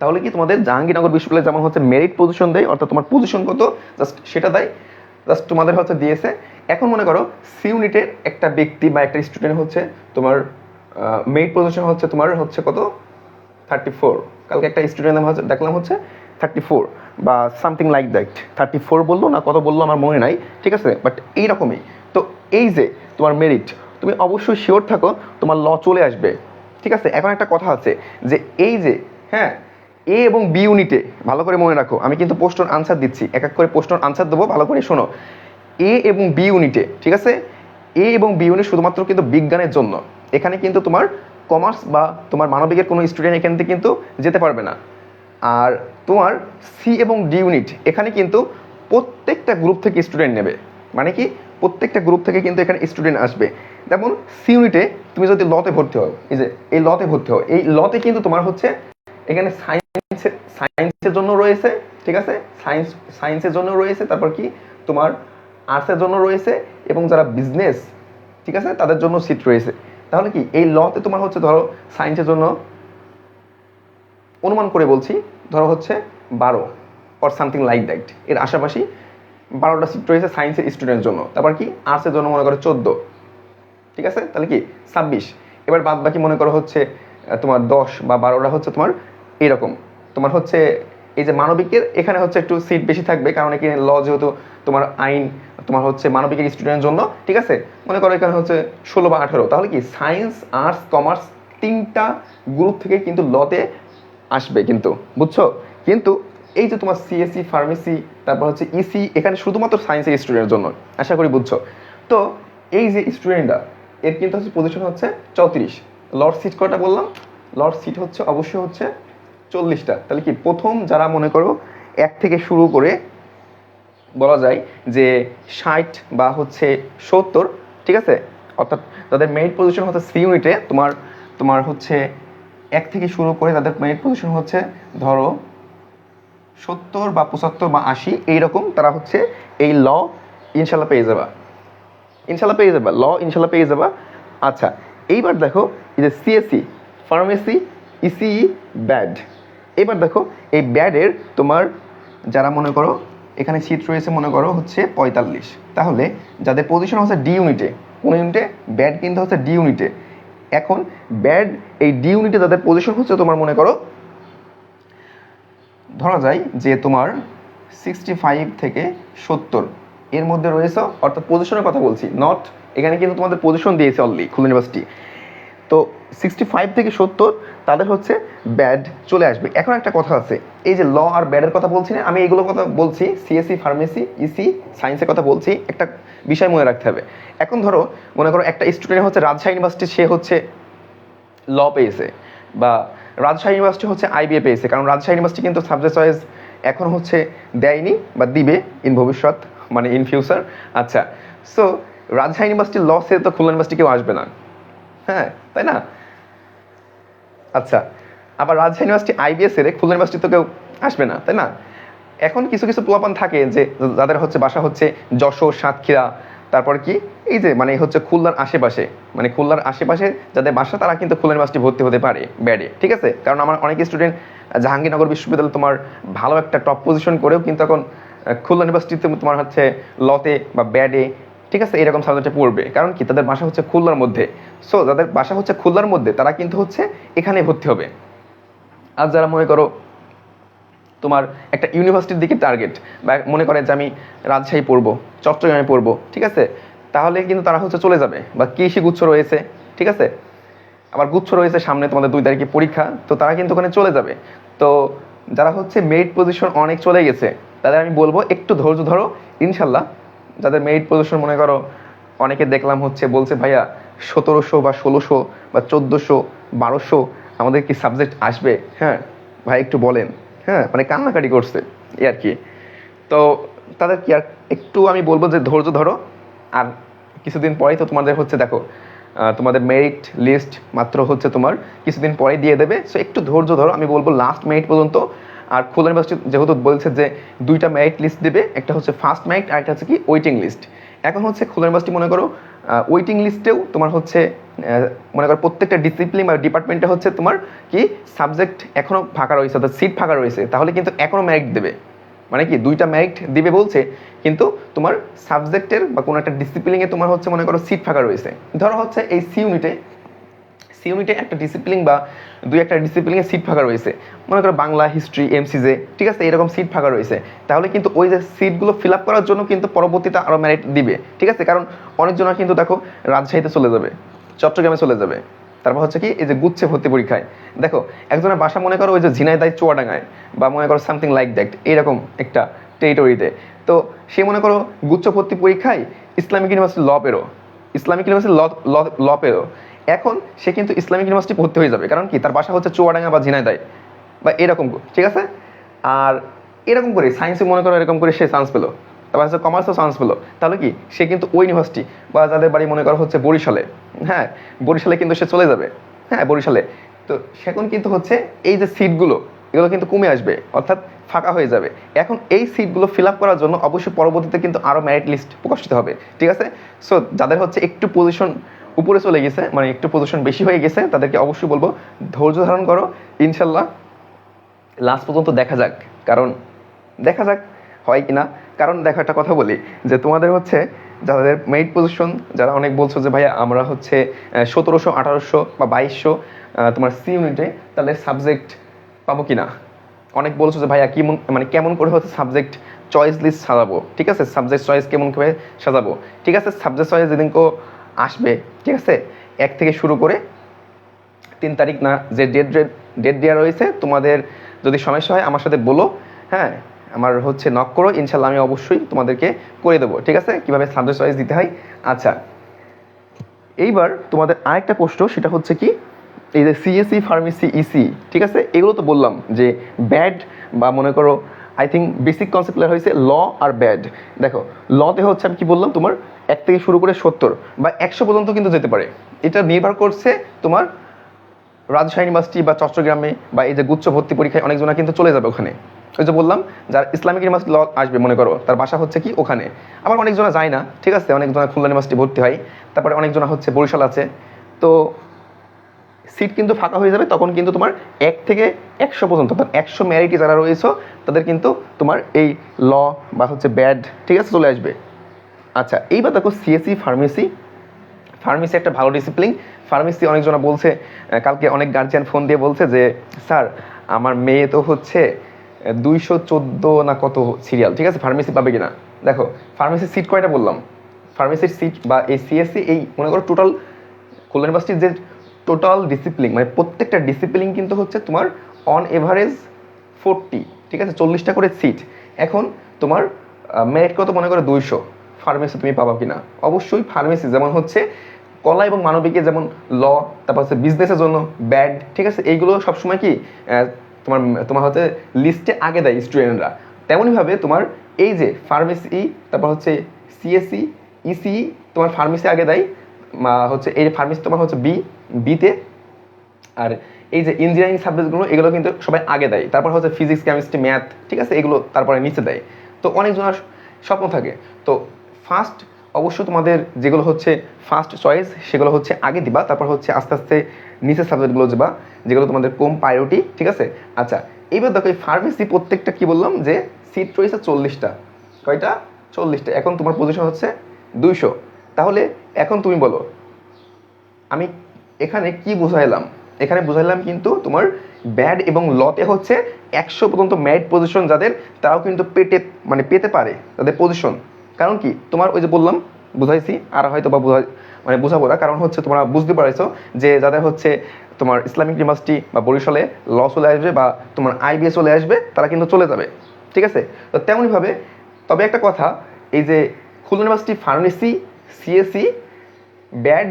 Speaker 1: তাহলে কি তোমাদের জাহাঙ্গীরনগর বিশ্ববিদ্যালয় যেমন হচ্ছে মেরিট পজিশন দেয়, অর্থাৎ তোমার পজিশন কত জাস্ট সেটা দেয়, জাস্ট তোমাদের হচ্ছে দিয়েছে। এখন মনে করো সি ইউনিটের একটা ব্যক্তি বা একটা স্টুডেন্ট হচ্ছে তোমার মেরিট পজিশন হচ্ছে তোমার হচ্ছে কত 34, কালকে একটা স্টুডেন্ট হচ্ছে দেখলাম হচ্ছে 34 বা সামথিং লাইক দ্যাট, 34 বললো না কত বললো আমার মনে নাই, ঠিক আছে। বাট এইরকমই তো, এই যে তোমার মেরিট, তুমি অবশ্যই শিওর থাকো তোমার ল চলে আসবে, ঠিক আছে। এখন একটা কথা আছে যে এই যে হ্যাঁ এ এবং বি ইউনিটে, ভালো করে মনে রাখো, আমি কিন্তু প্রশ্নের আনসার দিচ্ছি, এক এক করে প্রশ্নের আনসার দেবো, ভালো করে শোনো। এ এবং বি ইউনিটে, ঠিক আছে, এ এবং বি ইউনিট শুধুমাত্র কিন্তু বিজ্ঞানের জন্য, এখানে কিন্তু তোমার কমার্স বা তোমার মানবিকের কোনো স্টুডেন্ট এখান থেকে কিন্তু যেতে পারবে না। আর তোমার সি এবং ডি ইউনিট, এখানে কিন্তু প্রত্যেকটা গ্রুপ থেকে স্টুডেন্ট নেবে, মানে কি প্রত্যেকটা গ্রুপ থেকে কিন্তু এখানে স্টুডেন্ট আসবে। যেমন সি ইউনিটে তুমি যদি লতে ভর্তি হও, এই যে এই লতে ভর্তি হও, এই লতে কিন্তু তোমার হচ্ছে এখানে সায়েন্সের জন্য রয়েছে, ঠিক আছে, সায়েন্সের জন্য রয়েছে, তারপর কি তোমার আর্টসের জন্য রয়েছে, এবং যারা বিজনেস, ঠিক আছে, তাদের জন্য সিট রয়েছে। তাহলে কি এই লতে তোমার হচ্ছে ধরো সায়েন্সের জন্য অনুমান করে বলছি ধরো হচ্ছে 12 অর সামথিং লাইক দ্যাট, এর আশেপাশি 12টা সিট রয়েছে সায়েন্সের স্টুডেন্টের জন্য। তারপর কি আর্টসের জন্য মনে করো 14, ঠিক আছে, তাহলে কি 26। এবার বাদ বাকি মনে করো হচ্ছে তোমার 10 বা 12টা হচ্ছে তোমার এরকম। তোমার হচ্ছে এই যে মানবিকের এখানে হচ্ছে একটু সিট বেশি থাকবে, কারণ এখানে ল যেহেতু তোমার আইন তোমার হচ্ছে মানবিকের স্টুডেন্টের জন্য, ঠিক আছে, মনে করো এখানে হচ্ছে 16 বা 18। তাহলে কি সায়েন্স, আর্টস, কমার্স 3টা গ্রুপ থেকে কিন্তু লতে আসবে কিন্তু, বুঝছো। কিন্তু এই যে তোমার সিএসসি, ফার্মেসি, তারপর হচ্ছে ইসি, এখানে শুধুমাত্র সায়েন্সের স্টুডেন্টের জন্য, আশা করি বুঝছো। তো এই যে স্টুডেন্টরা, এর কিন্তু হচ্ছে পজিশন হচ্ছে 34। লর্ড সিট কটা বললাম, লর্ড সিট হচ্ছে অবশ্যই হচ্ছে 40টা। তাহলে কি প্রথম যারা মনে করো 1 থেকে শুরু করে বলা যায় যে 60 বা হচ্ছে 70, ঠিক আছে, অর্থাৎ তাদের মেরিট পজিশন হচ্ছে সি ইউনিটে তোমার তোমার হচ্ছে 1 থেকে শুরু করে তাদের মেরিট পজিশন হচ্ছে ধরো 70 বা 75 বা 80 এইরকম, তারা হচ্ছে এই ল ইনশাল্লাহ পেয়ে যাবা, ইনশাল্লাহ পেয়ে যাবা, ল ইনশাল্লাহ পেয়ে যাবা। আচ্ছা, এইবার দেখো এই যে সিএসসি, ফার্মেসি, ইসিই, ব্যাড, এবার দেখো এই ব্যাডের তোমার যারা মনে করো এখানে সিট রয়েছে মনে করো হচ্ছে 45, তাহলে যাদের পজিশন হচ্ছে ডি ইউনিটে, কোন ইউনিটে? ব্যাড কিন্তু হচ্ছে ডি ইউনিটে। এখন ব্যাড এই ডি ইউনিটে যাদের পজিশন হচ্ছে তোমার মনে করো ধরা যায় যে তোমার 65 থেকে 70 এর মধ্যে রয়েছে, অর্থাৎ পজিশনের কথা বলছি, নট এখানে কিন্তু তোমাদের পজিশন দিয়েছে অলরেডি খুলনা ইউনিভার্সিটি। তো 65 থেকে 70 তাদের হচ্ছে ব্যাড চলে আসবে। এখন একটা কথা আছে, এই যে ল আর ব্যাডের কথা বলছি না আমি, এইগুলোর কথা বলছি, সিএসসি, ফার্মেসি, ইসি, সায়েন্সের কথা বলছি, একটা বিষয় মনে রাখতে হবে। এখন ধরো মনে করো একটা স্টুডেন্ট হচ্ছে রাজশাহী ইউনিভার্সিটি, সে হচ্ছে ল পেয়েছে, বা রাজশাহী ইউনিভার্সিটি হচ্ছে আইবিএ পেয়েছে, কারণ রাজশাহী ইউনিভার্সিটি কিন্তু সাবজেক্ট চয়েস এখন হচ্ছে দেয়নি বা দিবে ইন ভবিষ্যৎ, মানে ইন ফিউচার। আচ্ছা, সো রাজশাহী ইউনিভার্সিটির ল সে তো খুলনা ইউনিভার্সিটি কেউ আসবে না, হ্যাঁ তাই না? আচ্ছা, আবার রাজশাহী ইউনিভার্সিটি আইবিএস এর খুলনা ইউনিভার্সিটি তো কেউ আসবে না, তাই না? এখন কিছু কিছু পোলাপান থাকে যে যাদের হচ্ছে বাসা হচ্ছে যশোর, সাতক্ষীরা, তারপর কি এই যে মানে হচ্ছে খুলনার আশেপাশে, মানে খুলনার আশেপাশে যাদের বাসা তারা কিন্তু খুলনা ইউনিভার্সিটি ভর্তি হতে পারে ব্যাডে, ঠিক আছে? কারণ আমার অনেক স্টুডেন্ট জাহাঙ্গীরনগর বিশ্ববিদ্যালয় তোমার ভালো একটা টপ পজিশন করেও কিন্তু এখন খুলনা ইউনিভার্সিটিতে তোমার হচ্ছে লতে বা ব্যাডে, ঠিক আছে, এরকম সাবজেক্টে পড়বে। কারণ কি তাদের বাসা হচ্ছে খুলনার মধ্যে। সো যাদের বাসা হচ্ছে খুলনার মধ্যে তারা কিন্তু হচ্ছে এখানে ভর্তি হবে। আর যারা মনে করো তোমার একটা ইউনিভার্সিটির দিকে টার্গেট, বা মনে করে যে আমি রাজশাহী পড়বো, চট্টগ্রামে পড়বো, ঠিক আছে, তাহলে কিন্তু তারা হচ্ছে চলে যাবে। বা কৃষি গুচ্ছ রয়েছে, ঠিক আছে, আবার গুচ্ছ রয়েছে সামনে তোমাদের 2 তারিখে পরীক্ষা, তো তারা কিন্তু ওখানে চলে যাবে। তো যারা হচ্ছে মেরিট পজিশন অনেক চলে গেছে তাদের আমি বলবো একটু ধৈর্য ধরো, ইনশাল্লাহ। যাদের মেরিট পজিশন মনে করো অনেকে দেখলাম হচ্ছে বলছে ভাইয়া 1700 বা 1600 বা 1400, 1200 আমাদের কি সাবজেক্ট আসবে? হ্যাঁ ভাই একটু বলেন, হ্যাঁ মানে কান্নাকাটি করছে এই আর কি। তো তাদের কি আর একটু আমি বলবো যে ধৈর্য ধরো, আর কিছুদিন পরেই তো তোমাদের হচ্ছে দেখো তোমাদের মেরিট লিস্ট মাত্র হচ্ছে তোমার কিছুদিন পরে দিয়ে দেবে। সো একটু ধৈর্য ধরো, আমি বলবো লাস্ট মেরিট পর্যন্ত। আর খুলনা ইউনিভার্সিটি যেহেতু বলছে যে 2টা মেরিট লিস্ট দেবে, একটা হচ্ছে ফার্স্ট মেরিট আর একটা হচ্ছে কি ওয়েটিং লিস্ট। এখন হচ্ছে খুলনা ইউনিভার্সিটি মনে করো ওয়েটিং লিস্টেও তোমার হচ্ছে মনে করো প্রত্যেকটা ডিসিপ্লিন বা ডিপার্টমেন্টে হচ্ছে তোমার কি সাবজেক্ট এখনও ফাঁকা রয়েছে, অর্থাৎ সিট ফাঁকা রয়েছে, তাহলে কিন্তু এখনও মেরিট দেবে। মানে কি 2টা মেরিট দিবে বলছে, কিন্তু তোমার সাবজেক্টের বা কোনো একটা ডিসিপ্লিনে তোমার হচ্ছে মনে করো সিট ফাঁকা রয়েছে। ধরো হচ্ছে এই সি ইউনিটে একটা ডিসিপ্লিন বা 2-একটা ডিসিপ্লিনে সিট ফাঁকা রয়েছে, মনে করো বাংলা, হিস্ট্রি, এমসিজে, ঠিক আছে, এরকম সিট ফাঁকা রয়েছে, তাহলে কিন্তু ওই যে সিটগুলো ফিল আপ করার জন্য কিন্তু পরবর্তীতে আরও মেরিট দিবে, ঠিক আছে? কারণ অনেকজন কিন্তু দেখো রাজশাহীতে চলে যাবে, চট্টগ্রামে চলে যাবে, তারপর হচ্ছে কি এই যে গুচ্ছে ভর্তি পরীক্ষায় দেখো একজনের বাসা মনে করো ওই যে ঝিনাইদহ, চুয়াডাঙ্গায়, বা মনে করো সামথিং লাইক দ্যাট, এরকম একটা টেরিটরিতে। তো সে মনে করো গুচ্ছ ভর্তি পরীক্ষায় ইসলামিক ইউনিভার্সিটি ল পেরো, এখন সে কিন্তু ইসলামিক ইউনিভার্সিটি ভর্তি হয়ে যাবে, কারণ কি তার বাসা হচ্ছে চুয়াডাঙ্গা বা ঝিনাইদহ বা এরকম, ঠিক আছে? আর এরকম করে সায়েন্সে মনে করো এরকম করে সে চান্স পেলো, তারপর হচ্ছে কমার্সেও চান্স পেলো, তাহলে কি সে কিন্তু ওই ইউনিভার্সিটি বা যাদের বাড়ি মনে করো হচ্ছে বরিশালে, হ্যাঁ বরিশালে কিন্তু সে চলে যাবে, হ্যাঁ বরিশালে। তো সেখন কিন্তু হচ্ছে এই যে সিটগুলো এগুলো কিন্তু কমে আসবে, অর্থাৎ ফাঁকা হয়ে যাবে। এখন এই সিটগুলো ফিল আপ করার জন্য অবশ্যই পরবর্তীতে কিন্তু আরও মেরিট লিস্ট প্রকাশিত হবে, ঠিক আছে? সো যাদের হচ্ছে একটু পজিশন উপরে চলে গেছে, মানে একটু পজিশন বেশি হয়ে গেছে, তাদেরকে অবশ্যই বলবো ধৈর্য ধারণ করো, ইনশাল্লাহ লাস্ট পর্যন্ত দেখা যাক, কারণ দেখা যাক হয় কি না। কারণ দেখো একটা কথা বলি যে তোমাদের হচ্ছে যাদের মেরিট পজিশন, যারা অনেক বলছো যে ভাইয়া আমরা হচ্ছে 1700, 1800 বা 2200 তোমার সি ইউনিটে, তাহলে সাবজেক্ট পাবো কি না? অনেক বলছো যে ভাইয়া কেমন করে হচ্ছে সাবজেক্ট চয়েস লিস্ট সাজাবো, ঠিক আছে, সাবজেক্ট চয়েস কেমন করে সাজাবো, ঠিক আছে? সাবজেক্ট চয়েস যেদিন আসবে, ঠিক আছে, 1 থেকে শুরু করে 3 তারিখ না যে ডেট দেওয়া রয়েছে, তোমাদের যদি সমস্যা হয় আমার সাথে বলো, হ্যাঁ আমার হচ্ছে নক করো, ইনশাল্লাহ আমি অবশ্যই তোমাদেরকে করে দেবো, ঠিক আছে, কীভাবে সাবজেক্ট চয়েস দিতে হয়। আচ্ছা, এইবার তোমাদের আরেকটা প্রশ্ন, সেটা হচ্ছে কি এই যে সিএসসি, ফার্মেসি, ইসি, ঠিক আছে, এগুলো তো বললাম যে ব্যাড বা মনে করো I think basic concept clear হয়েছে। ল আর ব্যাড, দেখো লতে হচ্ছে আমি কি বললাম, তোমার 1 থেকে শুরু করে 70 বা 100 পর্যন্ত কিন্তু যেতে পারে। এটা নির্ভর করছে তোমার রাজশাহী ইউনিভার্সিটি বা চট্টগ্রামে বা এই যে গুচ্ছ ভর্তি পরীক্ষায় অনেকজনা কিন্তু চলে যাবে ওখানে। ওই যে বললাম, যার ইসলামিক ইউনিভার্সিটি ল আসবে মনে করো, তার বাসা হচ্ছে কি ওখানে। আবার অনেকজনা যায় না, ঠিক আছে, অনেকজনা খুলনা ইউনিভার্সিটি ভর্তি হয়, তারপরে অনেকজনা হচ্ছে বরিশাল আছে। তো সিট কিন্তু ফাঁকা হয়ে যাবে, তখন কিন্তু তোমার 1 থেকে 100 পর্যন্ত, 100 মেরিটে যারা রয়েছে তাদের কিন্তু তোমার এই ল বা হচ্ছে ব্যাড, ঠিক আছে, চলে আসবে। আচ্ছা, এইবার দেখো সিএসসি ফার্মেসি। ফার্মেসি একটা ভালো ডিসিপ্লিন। ফার্মেসি অনেকজনা বলছে, কালকে অনেক গার্জিয়ান ফোন দিয়ে বলছে যে স্যার আমার মেয়ে তো হচ্ছে 214 না কত সিরিয়াল, ঠিক আছে, ফার্মেসি পাবে কিনা। দেখো ফার্মেসির সিট কয়টা বললাম, ফার্মেসির সিট বা এই সিএসসি, এই মনে করো টোটাল খুলনা ইউনিভার্সিটির যে টোটাল ডিসিপ্লিন, মানে প্রত্যেকটা ডিসিপ্লিন কিন্তু হচ্ছে তোমার অন এভারেজ 40, ঠিক আছে, 40টা করে সিট। এখন তোমার মেরিট কত মনে করো 200, ফার্মেসি তুমি পাবা কিনা। অবশ্যই ফার্মেসি যেমন হচ্ছে কলা এবং মানবিকে যেমন ল, তারপর হচ্ছে বিজনেসের জন্য ব্যাড, ঠিক আছে, এইগুলো সবসময় কি তোমার তোমার হচ্ছে লিস্টে আগে দেয় স্টুডেন্টরা। তেমনইভাবে তোমার এই যে ফার্মেসি, তারপর হচ্ছে সিএসসি, ইসি, তোমার ফার্মেসি আগে দেয়, হচ্ছে এই ফার্মেসি তোমার হচ্ছে বিতে, আর এই যে ইঞ্জিনিয়ারিং সাবজেক্টগুলো এগুলো কিন্তু সবাই আগে দেয়, তারপর হচ্ছে ফিজিক্স, কেমিস্ট্রি, ম্যাথ, ঠিক আছে, এগুলো তারপরে নিচে দেয়। তো অনেকজনের স্বপ্ন থাকে, তো ফার্স্ট অবশ্যই তোমাদের যেগুলো হচ্ছে ফার্স্ট চয়েস সেগুলো হচ্ছে আগে দিবা, তারপর হচ্ছে আস্তে আস্তে নিচের সাবজেক্টগুলো দিবা যেগুলো তোমাদের কম প্রায়োরিটি, ঠিক আছে। আচ্ছা, এইবার দেখো এই ফার্মেসি প্রত্যেকটা কি বললাম যে সিট রয়েছে 40টা, কয়টা 40টা, এখন তোমার পজিশন হচ্ছে 200। তাহলে এখন তুমি বলো আমি এখানে কি বুঝাইলাম, এখানে বুঝাইলাম কিন্তু তোমার ব্যাড এবং লতে হচ্ছে 100 পর্যন্ত মেরিট পজিশন যাদের, তারাও কিন্তু পেতে পারে তাদের পজিশন। কারণ কি তোমার ওই যে বললাম, বুঝাইছি আর হয়তো বা বুঝাবো না, কারণ হচ্ছে তোমরা বুঝতে পারছো যে যাদের হচ্ছে তোমার ইসলামিক ইউনিভার্সিটি বা বরিশালে ল চলে আসবে বা তোমার আইবিএ চলে আসবে, তারা কিন্তু চলে যাবে, ঠিক আছে। তো তেমনইভাবে তবে একটা কথা, এই যে Khulna university pharmacy, CSC, bad,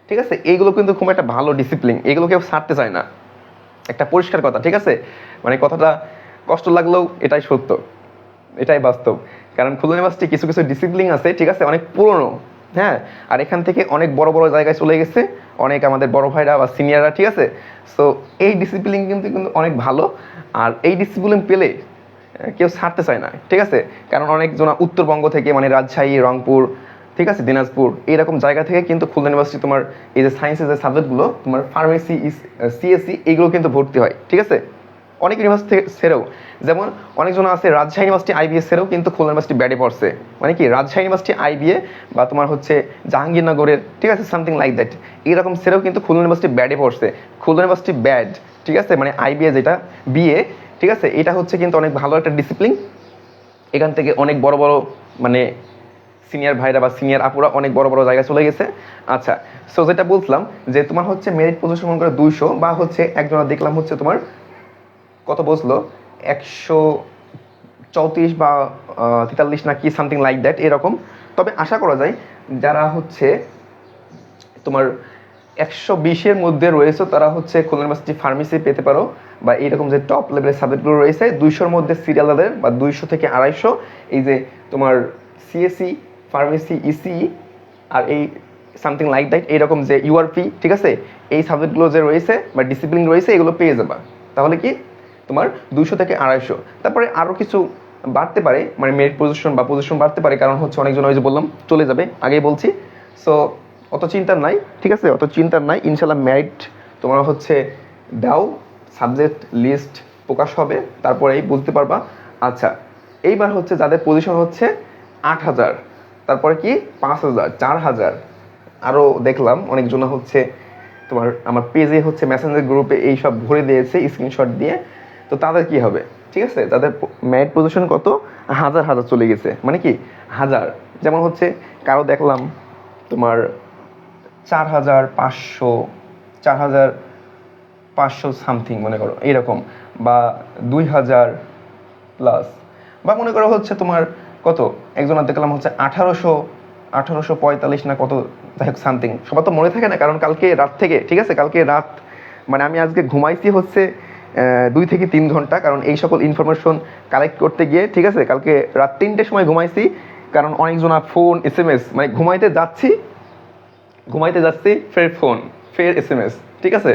Speaker 1: ঠিক আছে, এইগুলো কিন্তু খুব একটা ভালো ডিসিপ্লিন, এগুলো কেউ ছাড়তে চায় না, একটা পরিষ্কার কথা, ঠিক আছে। মানে কথাটা কষ্ট লাগলেও এটাই সত্য, এটাই বাস্তব। কারণ খুলনা ইউনিভার্সিটি কিছু কিছু ডিসিপ্লিন আছে, ঠিক আছে, অনেক পুরনো, হ্যাঁ, আর এখান থেকে অনেক বড় বড় জায়গায় চলে গেছে অনেক আমাদের বড় ভাইরা বা সিনিয়ররা, ঠিক আছে। সো এই ডিসিপ্লিন কিন্তু কিন্তু অনেক ভালো, আর এই ডিসিপ্লিন পেলে কেউ ছাড়তে চায় না, ঠিক আছে। কারণ অনেকজন উত্তরবঙ্গ থেকে, মানে রাজশাহী, রংপুর, ঠিক আছে, দিনাজপুর, এইরকম জায়গা থেকে কিন্তু খুলনা ইউনিভার্সিটি তোমার এই যে সায়েন্সের যে সাবজেক্টগুলো তোমার ফার্মেসি, সিএসসি, এইগুলো কিন্তু ভর্তি হয়, ঠিক আছে। অনেক ইউনিভার্সিটি ছেড়েও, যেমন অনেকজন আছে রাজশাহী ইউনিভার্সিটি আইবিএ ছেড়েও কিন্তু খুলনা ইউনিভার্সিটি ব্যাডে পড়ছে, মানে কি রাজশাহী ইউনিভার্সিটি আইবিএ বা তোমার হচ্ছে জাহাঙ্গীরনগরের, ঠিক আছে, সামথিং লাইক দ্যাট, এইরকম ছেড়েও কিন্তু খুলনা ইউনিভার্সিটি ব্যাডে পড়ছে। খুলনা ইউনিভার্সিটি ব্যাড, ঠিক আছে, মানে আইবিএ যেটা বিএ, ঠিক আছে, এটা হচ্ছে কিন্তু অনেক ভালো একটা ডিসিপ্লিন। এখান থেকে অনেক বড় বড় মানে সিনিয়র ভাইরা বা সিনিয়র আপুরা অনেক বড় বড় জায়গায় চলে গেছে। আচ্ছা, সো যেটা বলছিলাম যে তোমার হচ্ছে মেরিট পজিশন মনে করে 200, বা হচ্ছে একজনা দেখলাম হচ্ছে তোমার কত বসলো 134 বা 43 না কি সামথিং লাইক দ্যাট এরকম। তবে আশা করা যায় যারা হচ্ছে তোমার 120-এর মধ্যে রয়েছে তারা হচ্ছে খুলনা ইউনিভার্সিটি ফার্মেসি পেতে পারো, বা এইরকম যে টপ লেভেলের সাবজেক্টগুলো রয়েছে 200-র মধ্যে সিরিয়াল তাদের, বা 200 থেকে 250, এই যে তোমার সিএসসি, ফার্মেসি, ইসি আর এই সামথিং লাইক দ্যাট এইরকম যে ইউআরপি, ঠিক আছে, এই সাবজেক্টগুলো যে রয়েছে বা ডিসিপ্লিন রয়েছে এগুলো পেয়ে যাবা। তাহলে কি তোমার 200 থেকে 250, তারপরে আরও কিছু বাড়তে পারে, মানে মেরিট পজিশন বা পজিশন বাড়তে পারে, কারণ হচ্ছে অনেকজন ওই যে বললাম চলে যাবে, আগেই বলছি। সো অত চিন্তার নাই, ঠিক আছে, অত চিন্তার নাই, ইনশাল্লাহ মেরিট তোমার হচ্ছে দাও, সাবজেক্ট লিস্ট প্রকাশ হবে, তারপরেই বুঝতে পারবা। আচ্ছা, এইবার হচ্ছে যাদের পজিশন হচ্ছে 8000, তারপরে কি 5000, 4000, আরও দেখলাম অনেকজন হচ্ছে তোমার আমার পেজে হচ্ছে মেসেঞ্জার গ্রুপে এই সব ভরে দিয়েছে স্ক্রিনশট দিয়ে। তো তাদের কি হবে, ঠিক আছে, তাদের মেরিট পজিশন কত হাজার হাজার চলে গেছে, মানে কি হাজার, যেমন হচ্ছে কারো দেখলাম তোমার 4500, 4500 সামথিং মনে করো এইরকম, বা 2000 প্লাস, বা মনে করো হচ্ছে তোমার কত একজনের দেখলাম হচ্ছে 1845 না কত, যাই হোক সামথিং, সবার তো মনে থাকে না কারণ কালকে রাত থেকে, ঠিক আছে, কালকে রাত মানে আমি আজকে ঘুমাইছি হচ্ছে 2 থেকে 3 ঘন্টা, কারণ এই সকল ইনফরমেশন কালেক্ট করতে গিয়ে, ঠিক আছে, কালকে রাত 3টের সময় ঘুমাইছি, কারণ অনেকজনা ফোন SMS, মানে ঘুমাইতে যাচ্ছি ফের ফোন, ফের SMS, ঠিক আছে।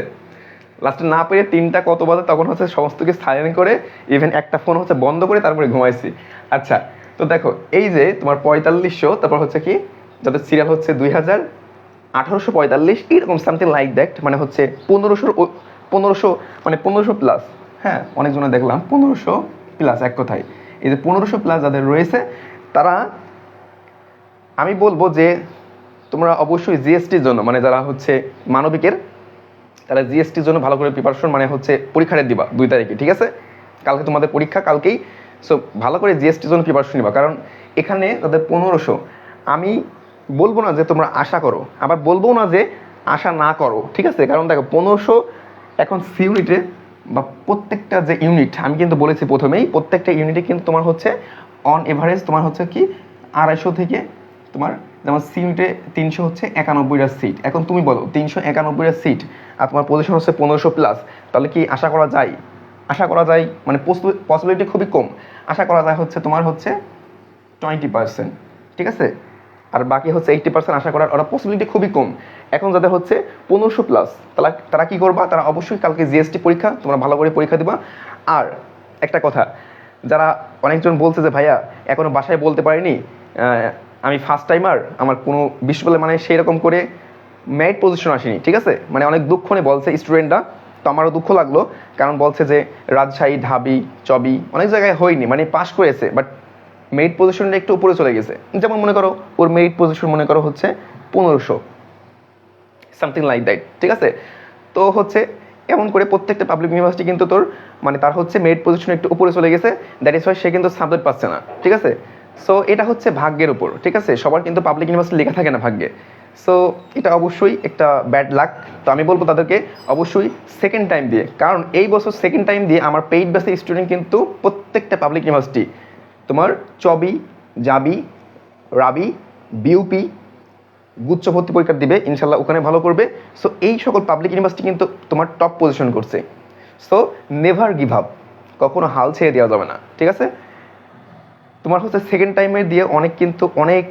Speaker 1: লাস্টে না পেরে 3টা কত বাজে তখন হচ্ছে সমস্ত কিছু সাইলেন্ট করে, ইভেন একটা ফোন হচ্ছে বন্ধ করে তারপরে ঘুমাইছি। আচ্ছা, তো দেখো এই যে তোমার 4500, তারপর হচ্ছে কি যাদের সিরিয়াল হচ্ছে 1845, এরকম সামথিং লাইক দ্যাট, মানে হচ্ছে 1500 মানে 1500 প্লাস। হ্যাঁ, অনেকজনে দেখলাম 1500 প্লাস, এক কথায় এই যে 1500 প্লাস যাদের রয়েছে, তারা, আমি বলবো যে তোমরা অবশ্যই জিএসটির জন্য, মানে যারা হচ্ছে মানবিকের, তারা জিএসটির জন্য ভালো করে প্রিপারেশন, মানে হচ্ছে পরীক্ষাটা দিবা 2 তারিখে, ঠিক আছে। কালকে তোমাদের পরীক্ষা, কালকেই। সো ভালো করে জিএসটির জন্য প্রিপারেশন নিবা, কারণ এখানে তাদের 1500, আমি বলবো না যে তোমরা আশা করো, আবার বলবো না যে আশা না করো, ঠিক আছে। কারণ দেখো 1500 এখন সি ইউনিটে বা প্রত্যেকটা যে ইউনিট, আমি কিন্তু বলেছি প্রথমেই, প্রত্যেকটা ইউনিটে কিন্তু তোমার হচ্ছে অন এভারেজ তোমার হচ্ছে কি 250 থেকে তোমার, যেমন সি ইউনিটে 300 হচ্ছে 91টা সিট। এখন তুমি বলো 391টা সিট আর তোমার পজিশন হচ্ছে 1500 প্লাস, তাহলে কি আশা করা যায়? আশা করা যায়, মানে পসিবিলিটি খুবই কম। আশা করা যায় হচ্ছে তোমার হচ্ছে 20%, ঠিক আছে। আর বাকি হচ্ছে 80% আশা করার ওরা পসিবিলিটি খুবই কম। এখন যাদের হচ্ছে 1500 প্লাস, তারা কি করবা? তারা অবশ্যই কালকে জিএসটি পরীক্ষা তোমরা ভালো করে পরীক্ষা দিবা। আর একটা কথা, যারা অনেকজন বলছে যে ভাইয়া এখনো বাসায় বলতে পারিনি, আমি ফার্স্ট টাইমার, আমার কোনো বিশ্ববিদ্যালয় মানে সেই রকম করে মেরিট পজিশন আসেনি, ঠিক আছে, মানে অনেক দুঃখ নিয়ে বলছে স্টুডেন্টরা। তো আমারও দুঃখ লাগলো, কারণ বলছে যে রাজশাহী, ঢাবি, চবি অনেক জায়গায় হয়নি, মানে পাস করেছে, বাট মেরিট পজিশনটা একটু উপরে চলে গেছে। যেমন মনে করো ওর মেরিট পজিশন মনে করো হচ্ছে 1500, সামথিং লাইক দ্যাট, ঠিক আছে। তো হচ্ছে এমন করে প্রত্যেকটা পাবলিক ইউনিভার্সিটি কিন্তু তোর, মানে তার হচ্ছে মেরিট পজিশন একটু উপরে চলে গেছে, দ্যাট ইজ ওয়াই সে কিন্তু সাবজেক্ট পাচ্ছে না, ঠিক আছে। সো এটা হচ্ছে ভাগ্যের উপর, ঠিক আছে, সবার কিন্তু পাবলিক ইউনিভার্সিটি লেখা থাকে না ভাগ্যে। সো এটা অবশ্যই একটা ব্যাড লাক। তো আমি বলবো তাদেরকে অবশ্যই সেকেন্ড টাইম দিয়ে, কারণ এই বছর সেকেন্ড টাইম দিয়ে আমার পেইড বেসের স্টুডেন্ট কিন্তু প্রত্যেকটা পাবলিক ইউনিভার্সিটি, তোমার চবি, জাবি, রাবি, বিউপি, গুচ্ছ ভর্তি পরীক্ষা দিবে ইনশাল্লাহ, ওখানে ভালো করবে। সো এই সকল পাবলিক ইউনিভার্সিটি কিন্তু তোমার টপ পজিশন করছে। সো নেভার গিভ আপ, কখনো হাল ছেড়ে দেওয়া যাবে না, ঠিক আছে। তোমার হচ্ছে সেকেন্ড টাইমে দিয়ে অনেক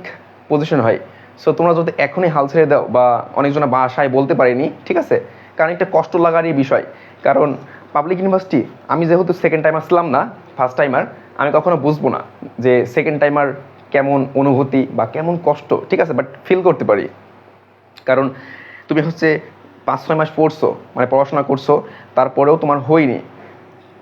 Speaker 1: পজিশন হয়। সো তোমরা যদি এখনই হাল ছেড়ে দাও, বা অনেকজন বাসায় বলতে পারিনি, ঠিক আছে, কারণ একটা কষ্ট লাগারই বিষয়। কারণ পাবলিক ইউনিভার্সিটি, আমি যেহেতু সেকেন্ড টাইমার ছিলাম না, ফার্স্ট টাইমার, আমি কখনো বুঝবো না যে সেকেন্ড টাইমার কেমন অনুভূতি বা কেমন কষ্ট, ঠিক আছে, বাট ফিল করতে পারি। কারণ তুমি হচ্ছে 5-6 মাস পড়ছো, মানে পড়াশোনা করছো, তারপরেও তোমার হয়নি,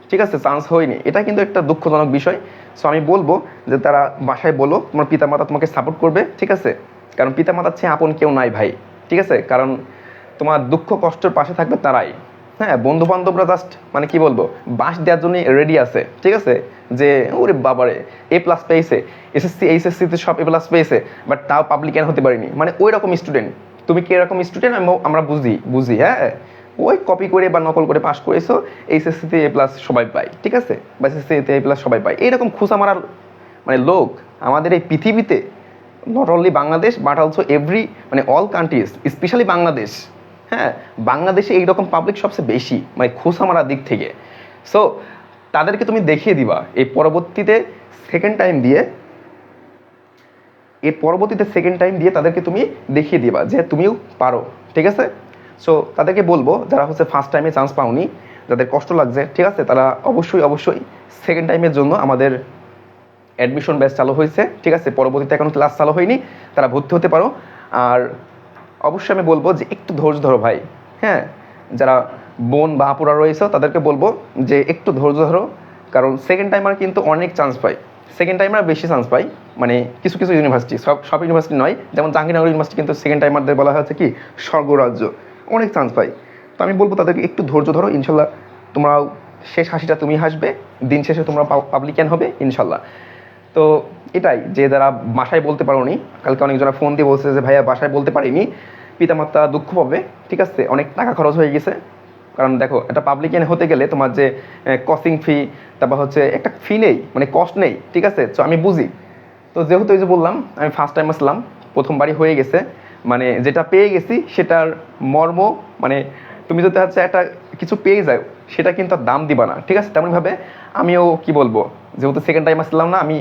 Speaker 1: ঠিক আছে, চান্স হয়নি, এটা কিন্তু একটা দুঃখজনক বিষয়। সো আমি বলবো যে তারা বাসায় বলো, তোমার পিতামাতা তোমাকে সাপোর্ট করবে, ঠিক আছে, কারণ পিতামাতার চেয়ে আপন কেউ নাই ভাই, ঠিক আছে। কারণ তোমার দুঃখ কষ্টের পাশে থাকবে তারাই। হ্যাঁ, বন্ধু বান্ধবরা জাস্ট মানে কি বলবো, বাস দেওয়ার জন্য রেডি আছে, ঠিক আছে, যে ওরে বাবারে A+ পেয়েছে, SSC HSC-তে সব A+ পেয়েছে, বাট তাও পাবলিক হতে পারিনি, মানে ওই রকম স্টুডেন্ট। তুমি কি এরকম স্টুডেন্ট? আমরা বুঝি, হ্যাঁ, ওই কপি করে বা নকল করে পাস করেছো, HSC-তে A+ সবাই পায়, ঠিক আছে, বা SSC-তে A+ সবাই পায়, এইরকম খুশা মারার মানে লোক আমাদের এই পৃথিবীতে, not only Bangladesh but also মানে অল কান্ট্রিজ, স্পেশালি বাংলাদেশ। হ্যাঁ, বাংলাদেশে এইরকম পাবলিক সবচেয়ে বেশি, মানে খোসা মারার দিক থেকে। সো তাদেরকে তুমি দেখিয়ে দিবা এই পরবর্তীতে সেকেন্ড টাইম দিয়ে তাদেরকে তুমি দেখিয়ে দিবা যে তুমিও পারো, ঠিক আছে। সো তাদেরকে বলবো যারা হচ্ছে ফার্স্ট টাইমে চান্স পাওনি, যাদের কষ্ট লাগছে, ঠিক আছে, তারা অবশ্যই সেকেন্ড টাইমের জন্য আমাদের অ্যাডমিশন ব্যাচ চালু হয়েছে, ঠিক আছে, পরবর্তীতে এখন ক্লাস চালু হয়নি, তারা ভর্তি হতে পারো। আর অবশ্যই আমি বলবো যে একটু ধৈর্য ধরো ভাই। হ্যাঁ, যারা বোন বা আপুরা রয়েছে তাদেরকে বলবো যে একটু ধৈর্য ধরো, কারণ সেকেন্ড টাইমার কিন্তু অনেক চান্স পায়, সেকেন্ড টাইমার বেশি চান্স পায়, মানে কিছু ইউনিভার্সিটি, সব ইউনিভার্সিটি নয়, যেমন জাহাঙ্গীরনগর ইউনিভার্সিটি কিন্তু সেকেন্ড টাইমারদের বলা হয়েছে কি স্বর্গরাজ্য, অনেক চান্স পায়। তো আমি বলবো তাদেরকে একটু ধৈর্য ধরো, ইনশাল্লাহ তোমরাও শেষ হাসিটা তুমি হাসবে, দিন শেষে তোমরা পাবলিকান হবে ইনশাল্লাহ। তো এটাই, যে যারা বাসায় বলতে পারোনি, কালকে অনেকজনা ফোন দিয়ে বলছে যে ভাইয়া বাসায় বলতে পারিনি, পিতামাতা দুঃখ পাবে, ঠিক আছে, অনেক টাকা খরচ হয়ে গেছে। কারণ দেখো, একটা পাবলিকান হতে গেলে তোমার যে কোচিং ফি, তারপর হচ্ছে একটা ফি নেই, মানে কস্ট নেই, ঠিক আছে। তো আমি বুঝি, তো যেহেতু এই যে বললাম আমি ফার্স্ট টাইম আসলাম, প্রথমবারই হয়ে গেছে, মানে যেটা পেয়ে গেছি সেটার মর্ম, মানে তুমি যদি হচ্ছে একটা কিছু পেয়ে যাও সেটা কিন্তু আর দাম দিবা না, ঠিক আছে? তেমনভাবে আমিও কি বলবো, যেহেতু সেকেন্ড টাইম আসলাম না, আমি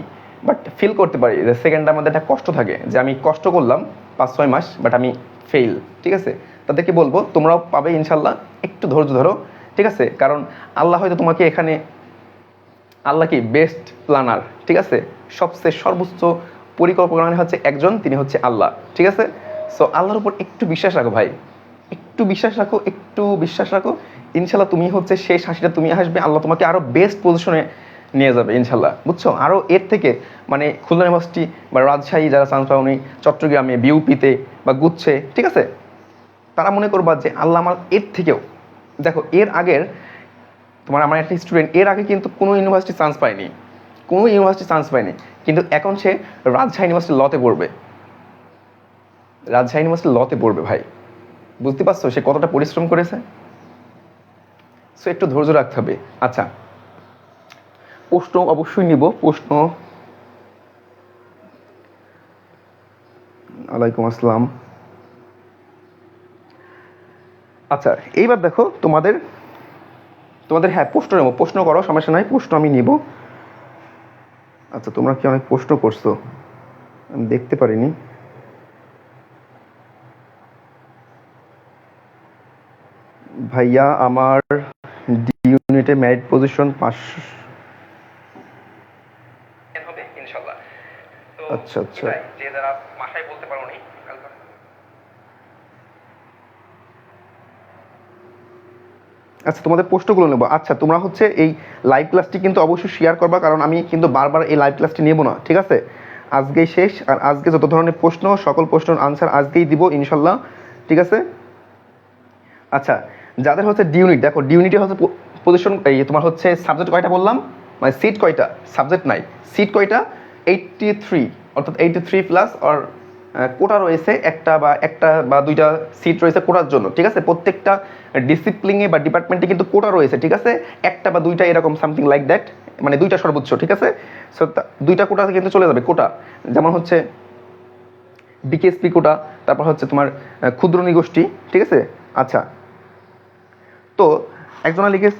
Speaker 1: বাট ফিল করতে পারি যে সেকেন্ড টাইম মধ্যে একটা কষ্ট থাকে, যে আমি কষ্ট করলাম 5-6 মাস বাট আমি ফেল, ঠিক আছে? তাদেরকে বলবো তোমরাও পাবে ইনশাল্লাহ, একটু ধৈর্য ধরো, ঠিক আছে? কারণ আল্লাহ হয়তো তোমাকে এখানে, আল্লাহ কি বেস্ট প্ল্যানার, ঠিক আছে? সবচেয়ে সর্বোচ্চ পরিকল্পনা হচ্ছে একজন, তিনি হচ্ছে আল্লাহ, ঠিক আছে? সো আল্লাহর উপর একটু বিশ্বাস রাখো ভাই, একটু বিশ্বাস রাখো, একটু বিশ্বাস রাখো, ইনশাল্লাহ তুমি হচ্ছে শেষ হাসিটা তুমি আসবে, আল্লাহ তোমাকে আরও বেস্ট পজিশনে নিয়ে যাবে ইনশাল্লাহ, বুঝছো? আরও এর থেকে মানে খুলনা ইউনিভার্সিটি বা রাজশাহী যারা চান্স পাওনি, চট্টগ্রামে বিউপিতে বা গুচ্ছে, ঠিক আছে? তারা মনে করবা যে আল্লাহ আমার এর থেকেও, দেখো এর আগের তোমার আমার একটা স্টুডেন্ট এর আগে কিন্তু কোনো ইউনিভার্সিটি চান্স পায়নি, কোনো ইউনিভার্সিটি চান্স পায়নি, কিন্তু এখন সে রাজশাহী ইউনিভার্সিটি লতে পড়বে, রাজশাহী ইউনিভার্সিটি লতে পড়বে ভাই, বুঝতে পারছো সে কতটা পরিশ্রম করেছে? সো একটু ধৈর্য রাখতে হবে। আচ্ছা, প্রশ্ন অবশ্যই নিব, প্রশ্ন। ওয়ালাইকুম আসসালাম। আচ্ছা, এইবার দেখো তোমাদের তোমাদের হ্যাঁ প্রশ্ন নেবো, প্রশ্ন করো, সমস্যা নাই, প্রশ্ন আমি নিব। আচ্ছা, তোমরা কি অনেক প্রশ্ন করছো, আমি দেখতে পারিনি। ভাইয়া আমার ডি ইউনিটে মেরিট পজিশন 500 হবে ইনশাআল্লাহ। তো আচ্ছা আচ্ছা, যে যারা মাথায় বলতে পারো নি, আচ্ছা তোমাদের প্রশ্নগুলো নেবো। আচ্ছা, তোমরা হচ্ছে এই লাইভ ক্লাসটি কিন্তু অবশ্যই শেয়ার করবা, কারণ আমি কিন্তু বারবার এই লাইভ ক্লাসটি নেব না, ঠিক আছে? আজকেই শেষ, আর আজকে যত ধরনের প্রশ্ন, সকল প্রশ্নের আনসার আজকেই দিব ইনশাল্লাহ, ঠিক আছে? আচ্ছা, যাদের হচ্ছে ডি ইউনিট, দেখো ডি ইউনিটে হচ্ছে পজিশন, এই তোমার হচ্ছে সাবজেক্ট কয়টা বললাম, মানে সিট কয়টা, সাবজেক্ট নাই, সিট কয়টা? 83, অর্থাৎ 83 প্লাস, আর কোটা রয়েছে একটা বা দুইটা সিট রয়েছে কোটার জন্য, ঠিক আছে? প্রত্যেকটা ডিসিপ্লিনে বা ডিপার্টমেন্টে কিন্তু কোটা রয়েছে, ঠিক আছে? একটা বা দুইটা এরকম সামথিং লাইক দ্যাট, মানে দুইটা সর্বোচ্চ, ঠিক আছে? সো দুইটা কোটা কিন্তু চলে যাবে কোটা, যেমন হচ্ছে বিকেএসপি কোটা, তারপর হচ্ছে তোমার ক্ষুদ্র নিগোষ্ঠী, ঠিক আছে? আচ্ছা, তো একজনা লিখে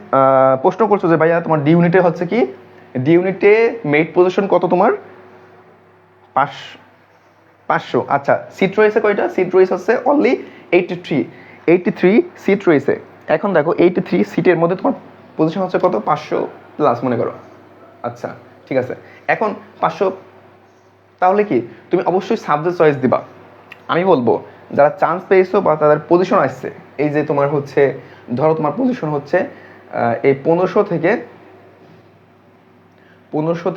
Speaker 1: প্রশ্ন করছো যে ভাইয়া তোমার ডি ইউনিটে হচ্ছে কি, ডি ইউনিটে মেরিট পজিশন কত তোমার? 500। আচ্ছা, সিট রয়েছে কয়টা? সিট রয়েছে হচ্ছে অনলি 83 সিট রয়েছে। এখন দেখো 83 সিটের মধ্যে তোমার পজিশন হচ্ছে কত? 500 প্লাস মনে করো। আচ্ছা, ঠিক আছে, এখন 500, তাহলে কি তুমি অবশ্যই সাবজেক্ট চয়েস দিবা। আমি বলবো যারা চান্স পেয়েছো বা তাদের পজিশন আসছে, এই যে তোমার হচ্ছে ধরো তোমার পজিশন হচ্ছে এই 1500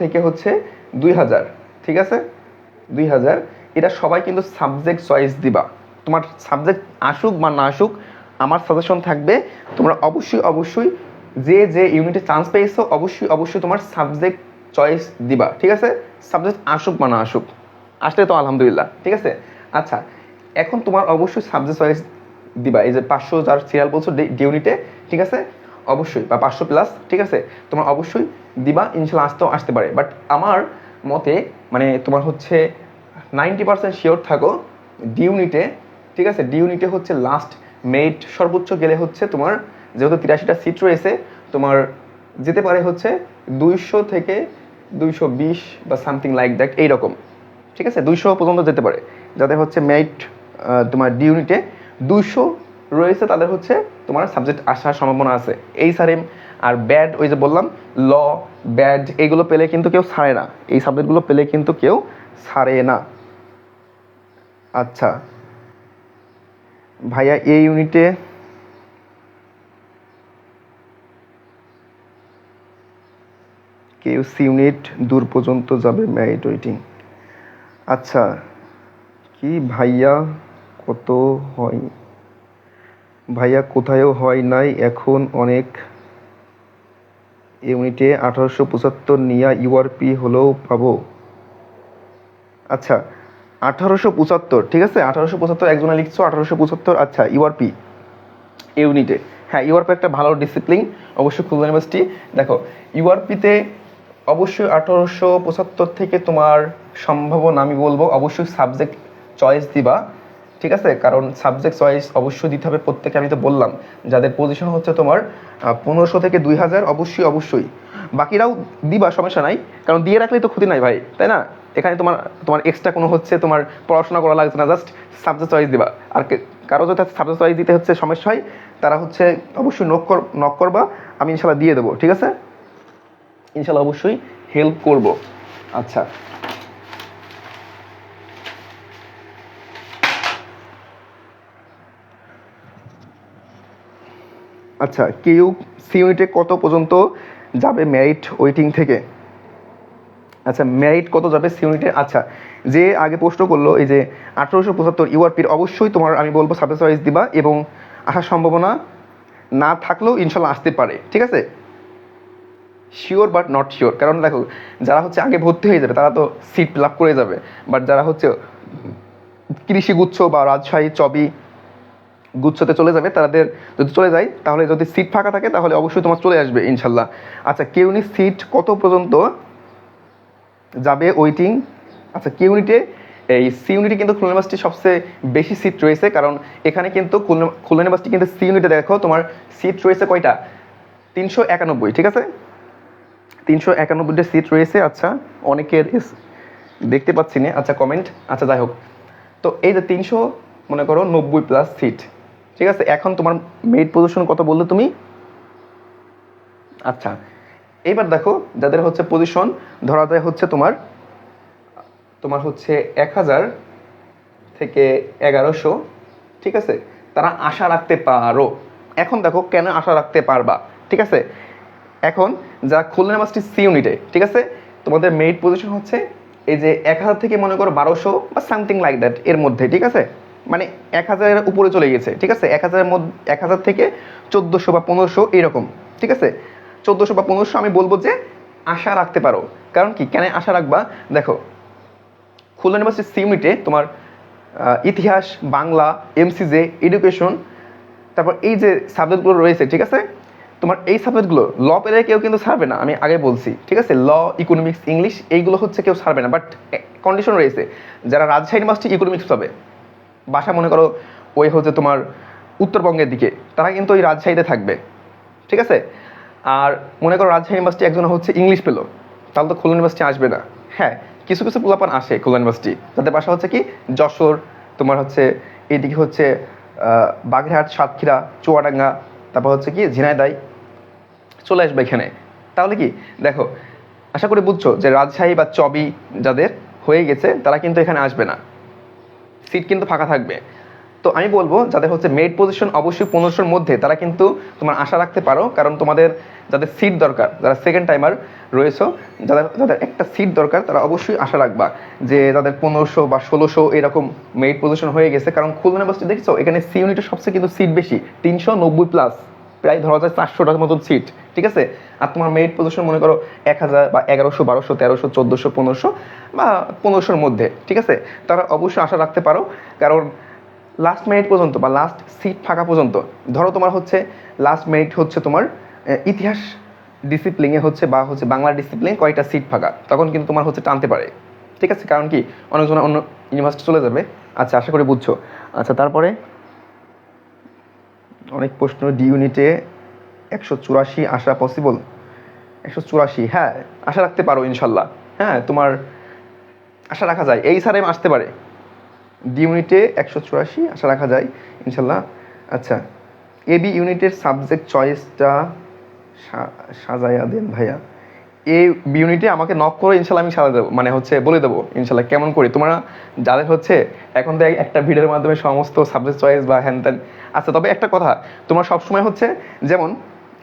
Speaker 1: থেকে হচ্ছে 2000, ঠিক আছে? 2000, এটা সবাই কিন্তু সাবজেক্ট চয়েস দিবা। তোমার সাবজেক্ট আসুক বা না আসুক, আমার সাজেশন থাকবে তোমরা অবশ্যই যে ইউনিটে চান্স পেয়েছো অবশ্যই তোমার সাবজেক্ট চয়েস দিবা, ঠিক আছে? সাবজেক্ট আসুক বা না আসুক, আসলে তো আলহামদুলিল্লাহ, ঠিক আছে? আচ্ছা, এখন তোমার অবশ্যই সাবজেক্ট চয়েস দিবা, এই যে 500 যার সিরিয়াল বলছো ডি ইউনিটে, ঠিক আছে? অবশ্যই, বা 500 প্লাস, ঠিক আছে? তোমার অবশ্যই দিবা, ইনশাল্লাহ আসতে পারে, বাট আমার মতে মানে তোমার হচ্ছে 90% শিওর থাকো ডি ইউনিটে, ঠিক আছে? ডি ইউনিটে হচ্ছে লাস্ট মেরিট সর্বোচ্চ গেলে হচ্ছে তোমার, যেহেতু 83টা সিট রয়েছে, তোমার যেতে পারে হচ্ছে 200 থেকে 220 বা সামথিং লাইক দ্যাট, এইরকম, ঠিক আছে? 200 পর্যন্ত যেতে পারে, যাদের হচ্ছে মেরিট তোমার ডি ইউনিটে 200 রয়েছে, তাদের হচ্ছে তোমার সাবজেক্ট আসার সম্ভাবনা আছে। এই সারেম আর ব্যাড, ওই যে বললাম ল, ব্যাড, এইগুলো পেলে কিন্তু কেউ ছাড়ে না, এই সাবজেক্টগুলো পেলে কিন্তু কেউ ছাড়ে না। আচ্ছা ভাইয়া, এই ইউনিটে কেউ সি ইউনিট দূর পর্যন্ত যাবে মেরিট ওয়েটিং। আচ্ছা, কি ভাইয়া কত হয়? ভাইয়া কোথায়ও হয় নাই, এখন অনেক ইউনিটে 1875 নিয়া ইউআরপি হলেও পাবো। আচ্ছা, 1875, ঠিক আছে? 1875 একজনে লিখছো 1875। আচ্ছা, ইউআরপি ইউনিটে, হ্যাঁ ইউআরপি একটা ভালো ডিসিপ্লিন, অবশ্যই খুলনা ইউনিভার্সিটি। দেখো ইউআরপিতে অবশ্যই 1875 থেকে তোমার সম্ভাবনা, আমি বলবো অবশ্যই সাবজেক্ট চয়েস দিবা, ঠিক আছে, কারণ সাবজেক্ট চয়েস অবশ্যই দিতে হবে প্রত্যেকে। আমি তো বললাম যাদের পজিশন হচ্ছে তোমার 1500 থেকে 2000 অবশ্যই অবশ্যই, বাকিরাও দিবা, সমস্যা নাই, কারণ দিয়ে রাখলেই তো ক্ষতি নাই ভাই, তাই না? এখানে তোমার তোমার এক্সট্রা কোনো হচ্ছে তোমার পড়াশোনা করা লাগছে না, জাস্ট সাবজেক্ট চয়েস দিবা। আর কারো যদি সাবজেক্ট চয়েস দিতে হচ্ছে সমস্যা হয়, তারা হচ্ছে অবশ্যই নক করবা, আমি ইনশাল্লাহ দিয়ে দেবো, ঠিক আছে? ইনশাল্লাহ অবশ্যই হেল্প করব। আচ্ছা, আচ্ছা কেউ সি ইউনিটে কত পর্যন্ত যাবে মেরিট ওয়েটিং থেকে? আচ্ছা মেরিট কত যাবে সি ইউনিটে? আচ্ছা, যে আগে প্রশ্ন করলো এই যে 1875 ইউআরপির, অবশ্যই তোমার আমি বলবো সাবজেক্ট চয়েস দিবা, এবং আসার সম্ভাবনা না থাকলেও ইনশাল্লাহ আসতে পারে, ঠিক আছে? শিওর বাট নট শিওর, কারণ দেখো যারা হচ্ছে আগে ভর্তি হয়ে যাবে তারা তো সিট ফিল আপ করে যাবে, বাট যারা হচ্ছে কৃষি গুচ্ছ বা রাজশাহী চবি গুচ্ছতে চলে যাবে, তাদের যদি চলে যায় তাহলে যদি সিট ফাঁকা থাকে তাহলে অবশ্যই তোমার চলে আসবে ইনশাল্লাহ। আচ্ছা কেউনি সিট কত পর্যন্ত যাবে ওয়েটিং? আচ্ছা কে ইউনিটে, এই সি ইউনিটে কিন্তু খুলনা ইউনিভার্সিটি সবচেয়ে বেশি সিট রয়েছে, কারণ এখানে কিন্তু খুলনা ইউনিভার্সিটি কিন্তু সি ইউনিটে দেখো তোমার সিট রয়েছে কয়টা? 391, ঠিক আছে? 391টা সিট রয়েছে। আচ্ছা অনেকের দেখতে পাচ্ছি না, আচ্ছা কমেন্ট, আচ্ছা যাই হোক, তো এই যে 300 মনে করো 90+ সিট, ঠিক আছে? এখন তোমার মেরিট পজিশন কত বললে তুমি? আচ্ছা এইবার দেখো যাদের হচ্ছে পজিশন ধরা যায় হচ্ছে তোমার তোমার হচ্ছে 1000 থেকে 1100, ঠিক আছে, তারা আশা রাখতে পারো। এখন দেখো কেন আশা রাখতে পারবা, ঠিক আছে? এখন যারা খুলনা ইউনিভার্সিটি সি ইউনিটে, ঠিক আছে, তোমাদের মেরিট পজিশন হচ্ছে এই যে 1000 থেকে মনে করো 1200 বা সামথিং লাইক দ্যাট এর মধ্যে, ঠিক আছে? মানে 1000-এর উপরে চলে গেছে, ঠিক আছে? 1000-এর মধ্যে 1000 থেকে 1400 বা 1500 এরকম, ঠিক আছে? 1400 বা 1500 আমি বলবো যে আশা রাখতে পারো। কারণ কি, কেন আশা রাখবা? দেখো খুলনা ইউনিভার্সিটি সি ইউনিটে তোমার ইতিহাস, বাংলা, এমসিজে, এডুকেশন, তারপর এই যে সাবজেক্টগুলো রয়েছে, ঠিক আছে, তোমার এই সাবজেক্টগুলো ল পেলে কেউ কিন্তু ছাড়বে না, আমি আগে বলছি, ঠিক আছে? ল, ইকোনমিক্স, ইংলিশ এইগুলো হচ্ছে কেউ ছাড়বে না, বাট কন্ডিশন রয়েছে যারা রাজশাহী ইউনিভার্সিটি ইকোনমিক্স পাবে, বাসা মনে করো ওই হচ্ছে তোমার উত্তরবঙ্গের দিকে, তারা কিন্তু ওই রাজশাহীতে থাকবে, ঠিক আছে? আর মনে করো রাজশাহী ইউনিভার্সিটি একজন হচ্ছে ইংলিশ পেলো, তাহলে তো খুলনা ইউনিভার্সিটি আসবে না। হ্যাঁ, কিছু কিছু পোলাপান আসে খুলনা ইউনিভার্সিটি, তাদের বাসা হচ্ছে কি যশোর, তোমার হচ্ছে এইদিকে হচ্ছে বাগেরহাট, সাতক্ষীরা, চুয়াডাঙ্গা, তারপর হচ্ছে কি ঝিনাইদহ, চলে আসবে এখানে। তাহলে কি দেখো, আশা করি বুঝছো যে রাজশাহী বা চবি যাদের হয়ে গেছে তারা কিন্তু এখানে আসবে না, সিট কিন্তু ফাঁকা থাকবে। তো আমি বলবো যাদের হচ্ছে মেরিট পজিশন অবশ্যই 1500-র মধ্যে, তারা কিন্তু তোমার আশা রাখতে পারো, কারণ তোমাদের যাদের সিট দরকার, যারা সেকেন্ড টাইমার রয়েছে, যাদের যাদের একটা সিট দরকার, তারা অবশ্যই আশা রাখবা যে তাদের 1500 বা 1600 এরকম মেরিট পজিশন হয়ে গেছে। কারণ খুলনা ইউনিভার্সিটি দেখছো এখানে সি ইউনিটের সবচেয়ে কিন্তু সিট বেশি, 390+, প্রায় ধরা যায় 400টার মতন সিট, ঠিক আছে? আর তোমার মেরিট পজিশন মনে করো 1000 বা 1100, 1200, 1300, 1400, 1500 বা 1500-র মধ্যে, ঠিক আছে? তারা অবশ্যই আশা রাখতে পারো, কারণ লাস্ট মেরিট পর্যন্ত বা লাস্ট সিট ফাঁকা পর্যন্ত, ধরো তোমার হচ্ছে লাস্ট মেরিট হচ্ছে তোমার ইতিহাস ডিসিপ্লিনে হচ্ছে বা হচ্ছে বাংলা ডিসিপ্লিন কয়েকটা সিট ফাঁকা, তখন কিন্তু তোমার হচ্ছে টানতে পারে, ঠিক আছে? কারণ কি অনেকজন অন্য ইউনিভার্সিটি চলে যাবে। আচ্ছা আশা করি বুঝছো। আচ্ছা তারপরে অনেক প্রশ্ন, ডি ইউনিটে 184 আসা পসিবল? 184, হ্যাঁ আশা রাখতে পারো ইনশাল্লাহ, হ্যাঁ তোমার আশা রাখা যায়, এই স্যারে আসতে পারে। ডি ইউনিটে 184 আশা রাখা যায় ইনশাল্লাহ। আচ্ছা এবি ইউনিটের সাবজেক্ট চয়েসটা সাজাইয়া দেন ভাইয়া। এই বি ইউনিটে আমাকে নক করে ইনশাল্লাহ আমি সাজা দেবো, মানে হচ্ছে বলে দেবো ইনশাল্লাহ কেমন করি। তোমরা যাদের হচ্ছে এখন তো একটা ভিডিওর মাধ্যমে সমস্ত সাবজেক্ট চয়েস বা হ্যান ত্যান, আচ্ছা তবে একটা কথা, তোমরা সবসময় হচ্ছে যেমন,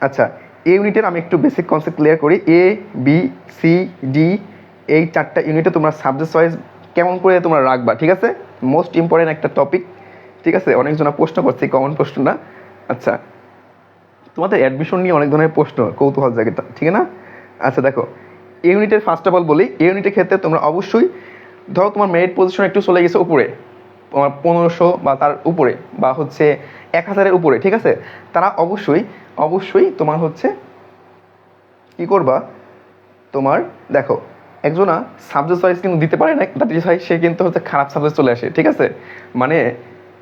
Speaker 1: আচ্ছা এ ইউনিটের আমি একটু বেসিক কনসেপ্ট ক্লিয়ার করি। এ বি সি ডি এই 4টা ইউনিটে তোমরা সাবজেক্ট চয়েস কেমন করে তোমরা রাখবা, ঠিক আছে? মোস্ট ইম্পর্টেন্ট একটা টপিক, ঠিক আছে? অনেকজনা প্রশ্ন করছে, কমন প্রশ্ন না। আচ্ছা তোমাদের অ্যাডমিশন নিয়ে অনেক ধরনের প্রশ্ন, কৌতূহল জায়গাটা, ঠিক না? আচ্ছা দেখো ইউনিটের ফার্স্ট অফ অল বলি, ইউনিটের ক্ষেত্রে তোমরা অবশ্যই ধরো তোমার মেরিট পজিশন একটু চলে গেছে উপরে, তোমার 1500 বা তার উপরে বা হচ্ছে 1000-এর উপরে, ঠিক আছে? তারা অবশ্যই অবশ্যই তোমার হচ্ছে কি করবা, তোমার দেখো একজনা সাবজেক্ট চয়েস কিন্তু দিতে পারে না, দ্যাট ইজ সে কিন্তু হচ্ছে খারাপ সাবজেক্ট চলে আসে, ঠিক আছে? মানে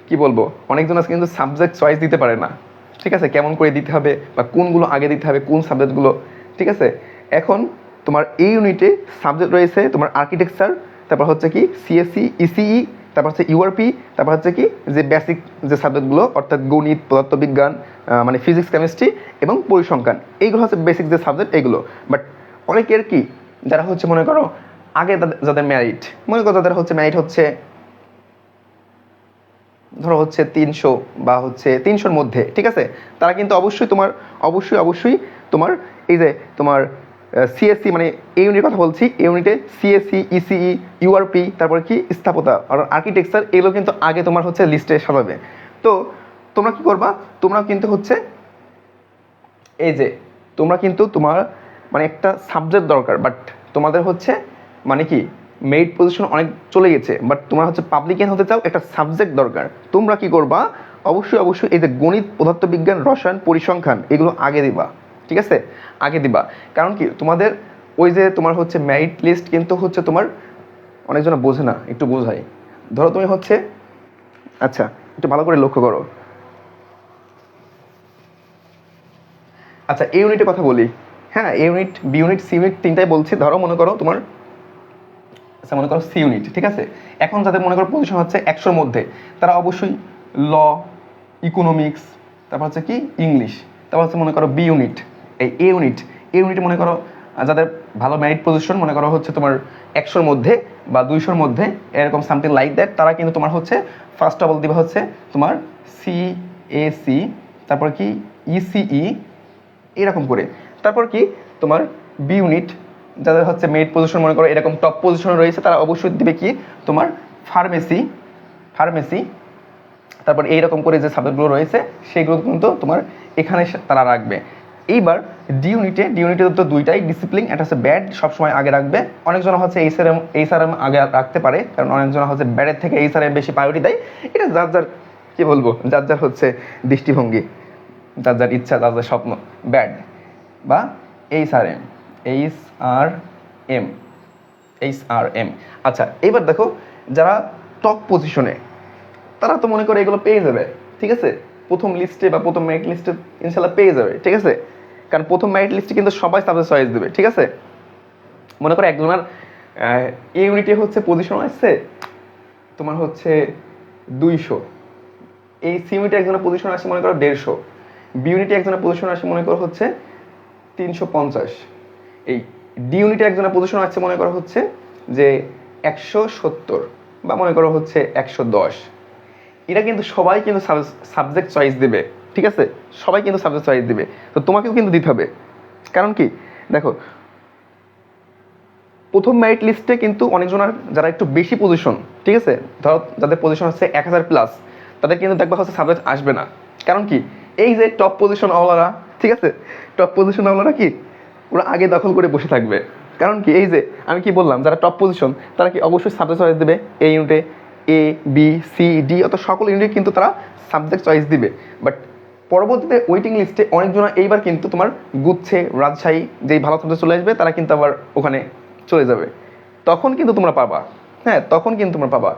Speaker 1: কি বলবো, অনেকজন আছে কিন্তু সাবজেক্ট চয়েস দিতে পারে না, ঠিক আছে, কেমন করে দিতে হবে বা কোনগুলো আগে দিতে হবে কোন সাবজেক্টগুলো, ঠিক আছে। এখন তোমার এই ইউনিটে সাবজেক্ট রয়েছে তোমার আর্কিটেকচার, তারপর হচ্ছে কি সিএসসি, ইসিই, তারপর হচ্ছে ইউআরপি, তারপর হচ্ছে কি যে বেসিক যে সাবজেক্টগুলো অর্থাৎ গণিত, পদার্থবিজ্ঞান, মানে ফিজিক্স, কেমিস্ট্রি এবং পরিসংখ্যান, এইগুলো হচ্ছে বেসিক যে সাবজেক্ট এইগুলো। বাট অনেকের কি যারা হচ্ছে মনে করো আগে যাদের ম্যারিট, মনে করো যাদের হচ্ছে ম্যারিট হচ্ছে ধরো হচ্ছে 300 বা হচ্ছে 300-র মধ্যে, ঠিক আছে, তারা কিন্তু অবশ্যই তোমার অবশ্যই তোমার এই যে তোমার সিএসসি, মানে এই ইউনিটের কথা বলছি, এই ইউনিটে সিএসসি, ইসিই, ইউআরপি, তারপর কি স্থাপত্যা আর আর্কিটেকচার, এগুলো কিন্তু আগে তোমার হচ্ছে লিস্টে সাজাবে। তো তোমরা কি করবা, তোমরা কিন্তু হচ্ছে এই যে তোমরা কিন্তু তোমার মানে একটা সাবজেক্ট দরকার, বাট তোমাদের হচ্ছে মানে কি মেরিট পজিশন অনেক চলে গেছে, বাট তোমরা হচ্ছে পাবলিকান হতে চাও, একটা সাবজেক্ট দরকার। তোমরা কি করবা, অবশ্যই এই যে গণিত, পদার্থবিজ্ঞান, রসায়ন, পরিসংখ্যান, এগুলো আগে দিবা, ঠিক আছে, আগে দিবা। কারণ কি তোমাদের ওই যে তোমার হচ্ছে মেরিট লিস্ট কিন্তু হচ্ছে তোমার অনেকজন বোঝে না, একটু বোঝাই। ধরো তুমি হচ্ছে আচ্ছা একটু ভালো করে লক্ষ্য করো। আচ্ছা এই ইউনিটের কথা বলি, হ্যাঁ A unit, B unit, C unit তিনটাই বলছি। ধরো মনে করো তোমার আচ্ছা মনে করো সি ইউনিট, ঠিক আছে। এখন যাদের মনে করো পজিশন হচ্ছে 100-র মধ্যে, তারা অবশ্যই ল, ইকোনমিক্স, তারপর হচ্ছে কি ইংলিশ, তারপর হচ্ছে মনে করো বি ইউনিট, এই এ ইউনিট মনে করো যাদের ভালো মেরিট পজিশন মনে করো হচ্ছে তোমার 100-র মধ্যে বা 200-র মধ্যে, এরকম সামথিং লাইক দ্যাট, তারা কিন্তু তোমার হচ্ছে ফার্স্ট অফ অল দিবে হচ্ছে তোমার সিএসি, তারপর কি ইসিই, এরকম করে। তারপর কি তোমার বি ইউনিট যাদের হচ্ছে মেরিট পজিশন মনে করো এরকম টপ পজিশনে রয়েছে, তারা অবশ্যই দিবে কি তোমার ফার্মেসি, তারপর এইরকম করে যে সাবজেক্টগুলো রয়েছে সেগুলো কিন্তু তোমার এখানে তারা রাখবে। এইবার ডি ইউনিটে তো দুইটাই ডিসিপ্লিন, একটা হচ্ছে ব্যাড, সবসময় আগে রাখবে। অনেকজন হচ্ছে এইচআরএম আগে রাখতে পারে, কারণ অনেকজন হচ্ছে ব্যাডের থেকে এইচআরএম বেশি প্রায়োরিটি দেয়। এটা যার কি বলবো, যার হচ্ছে দৃষ্টিভঙ্গি, যার ইচ্ছা, যার স্বপ্ন। ব্যাড বা এইচআরএম। আচ্ছা এইবার দেখো যারা টপ পজিশনে, তারা তো মনে করে এগুলো পেয়ে যাবে, ঠিক আছে, প্রথম লিস্টে বা প্রথম মেরিট লিস্টে ইনশাল্লাহ পেয়ে যাবে, ঠিক আছে। কারণ প্রথম মেরিট লিস্টে কিন্তু সবাই সাবজেক্ট চয়েস দেবে, ঠিক আছে। মনে করো একজনের এই ইউনিটে হচ্ছে পজিশন আসছে তোমার হচ্ছে 200, এই সি ইউনিটে একজনের পজিশন আসছে মনে করো 150, বি ইউনিটে একজনের পজিশন আসছে মনে করো হচ্ছে 350, এই ডি ইউনিটে একজনের পজিশন আছে মনে করো হচ্ছে যে 170 বা মনে করো হচ্ছে 110। এরা কিন্তু সবাই কিন্তু সাবজেক্ট চয়েস দেবে, ঠিক আছে, সবাই কিন্তু সাবজেক্ট চয়েস দেবে। তো তোমাকেও কিন্তু দিতে হবে। কারণ কি দেখো প্রথম মেরিট লিস্টে কিন্তু অনেকজনের যারা একটু বেশি পজিশন, ঠিক আছে, ধরো যাদের পজিশন হচ্ছে 1000+, তাদের কিন্তু দেখবা হচ্ছে সাবজেক্ট আসবে না। কারণ কি এই যে টপ পজিশন ওয়ালারা, ঠিক আছে, টপ পজিশন ওয়ালারা কি ওরা আগে দখল করে বসে থাকবে। কারণ কি এই যে আমি কি বললাম, যারা টপ পজিশন তারা কি অবশ্যই সাবজেক্ট চয়েস দেবে, এই ইউনিটে এ বি সি ডি অত সকল ইউনিটে কিন্তু তারা সাবজেক্ট চয়েস দিবে। বাট পরবর্তীতে ওয়েটিং লিস্টে অনেকজন এইবার কিন্তু তোমার গুচ্ছে, রাজশাহী যেই ভালো সাবজেক্ট চলে আসবে তারা কিন্তু আবার ওখানে চলে যাবে, তখন কিন্তু তোমরা পাবা, হ্যাঁ তখন কিন্তু তোমরা পাবা।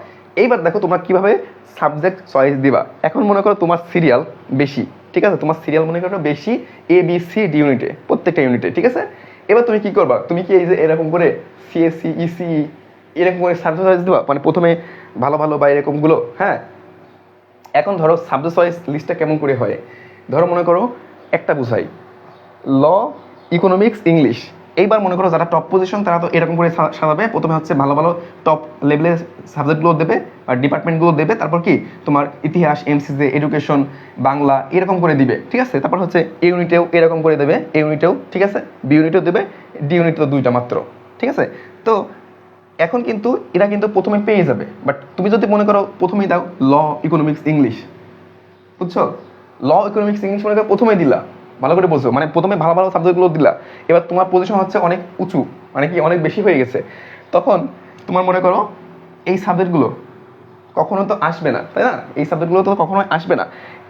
Speaker 1: এইবার দেখো তোমরা কিভাবে সাবজেক্ট চয়েস দিবা। এখন মনে করো তোমার সিরিয়াল বেশি, ঠিক আছে, তোমার সিরিয়াল মনে করো বেশি এ বি সি ডি ইউনিটে, প্রত্যেকটা ইউনিটে, ঠিক আছে। এবার তুমি কি করবা, তুমি কি এই যে এরকম করে সিএসসি ইসিই এরকম করে সাবজেক্ট চয়েস দিবা, মানে প্রথমে ভালো বা এরকমগুলো, হ্যাঁ। এখন ধরো সাবজেক্ট চয়েস লিস্টটা কেমন করে হয়, ধরো মনে করো একটা বুঝাই, ল, ইকোনমিক্স, ইংলিশ। এইবার মনে করো যারা টপ পজিশন তারা তো এরকম করে সাজাবে, প্রথমে হচ্ছে ভালো টপ লেভেলের সাবজেক্টগুলো দেবে আর ডিপার্টমেন্টগুলো দেবে, তারপর কি তোমার ইতিহাস, এমসিসি, এডুকেশন, বাংলা এরকম করে দিবে, ঠিক আছে। তারপর হচ্ছে এ ইউনিটেও এরকম করে দেবে, এ ইউনিটেও, ঠিক আছে, বি ইউনিটেও দেবে, ডি ইউনিটেও দুইটা মাত্র, ঠিক আছে। তো এখন কিন্তু এরা কিন্তু প্রথমে পেয়ে যাবে, বাট তুমি যদি মনে করো প্রথমেই দাও ল, ইকোনমিক্স, ইংলিশ, বুঝছো, ল, ইকোনমিক্স, ইংলিশ মনে করো প্রথমেই দিলা, ভালো করে বলছো, মানে প্রথমে ভালো সাবজেক্টগুলো দিলা, এবার তোমার পজিশন হচ্ছে অনেক উঁচু, মানে কি অনেক বেশি হয়ে গেছে, তখন তোমার মনে করো এই সাবজেক্টগুলো কখনো তো আসবে না, তাই না, এই সাবজেক্টগুলো তো কখনো আসবে না।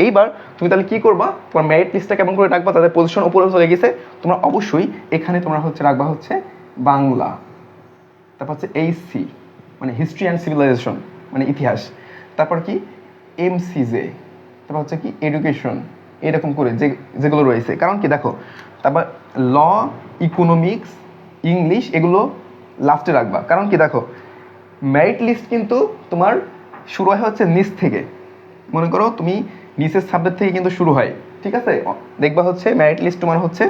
Speaker 1: এইবার তুমি তাহলে কি করবা, তোমার মেরিট লিস্টটা কেমন করে রাখবা, তাদের পজিশন উপরে চলে গেছে, তোমরা অবশ্যই এখানে তোমরা হচ্ছে রাখবা হচ্ছে বাংলা, তারপর হচ্ছে এইচসি মানে হিস্ট্রি অ্যান্ড সিভিলাইজেশন মানে ইতিহাস, তারপর কি এমসিজে, তারপর হচ্ছে কি এডুকেশন, এরকম করে যেগুলো রয়েছে। কারণ কি দেখো, তারপর ল, ইকোনমিক্স, ইংলিশ এগুলো লাস্টে রাখবা। কারণ কি দেখো, মেরিট লিস্ট কিন্তু তোমার শুরু হয় হচ্ছে নিচ থেকে। মনে করো তুমি নিচের সাবজেক্ট থেকে কিন্তু শুরু হয়, ঠিক আছে। দেখবা হচ্ছে মেরিট লিস্ট তোমার হচ্ছে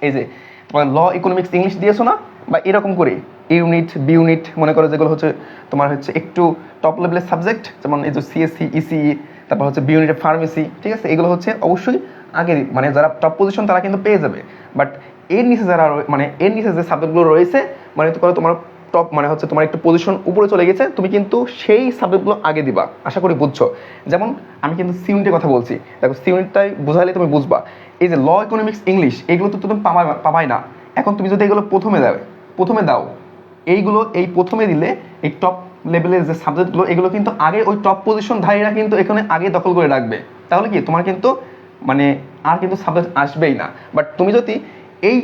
Speaker 1: এই যে তোমার ল, ইকোনমিক্স, ইংলিশ দিয়েছো না, বা এরকম করে ইউনিট, বি ইউনিট মনে করো যেগুলো হচ্ছে তোমার হচ্ছে একটু টপ লেভেলের সাবজেক্ট, যেমন এই যে সিএসসি, ইসিই, তারপর হচ্ছে বি ইউনিটের ফার্মেসি, ঠিক আছে। এগুলো হচ্ছে অবশ্যই আগে মানে যারা টপ পজিশন তারা কিন্তু পেয়ে যাবে। বাট এর নিচে যারা মানে এর নিচে যে সাবজেক্টগুলো রয়েছে, মানে করো তোমার টপ মানে হচ্ছে তোমার একটু পজিশন উপরে চলে গেছে, তুমি কিন্তু সেই সাবজেক্টগুলো আগে দিবা। আশা করি বুঝছো। যেমন আমি কিন্তু সি ইউনিটের কথা বলছি, দেখো সি ইউনিটটাই বুঝাইলে তুমি বুঝবা। এই যে ল, ইকোনমিক্স, ইংলিশ এগুলো তো তুমি পাবাই না। এখন তুমি যদি এগুলো প্রথমে দাও, এইগুলো এই প্রথমে দিলে এই টপ লেভেলের যে সাবজেক্টগুলো এগুলো কিন্তু আগে ওই টপ পজিশন ধারীরা কিন্তু এখানে আগে দখল করে রাখবে। তাহলে কি তোমার কিন্তু মানে আর কিন্তু সাবজেক্ট আসবেই না। বাট তুমি যদি এই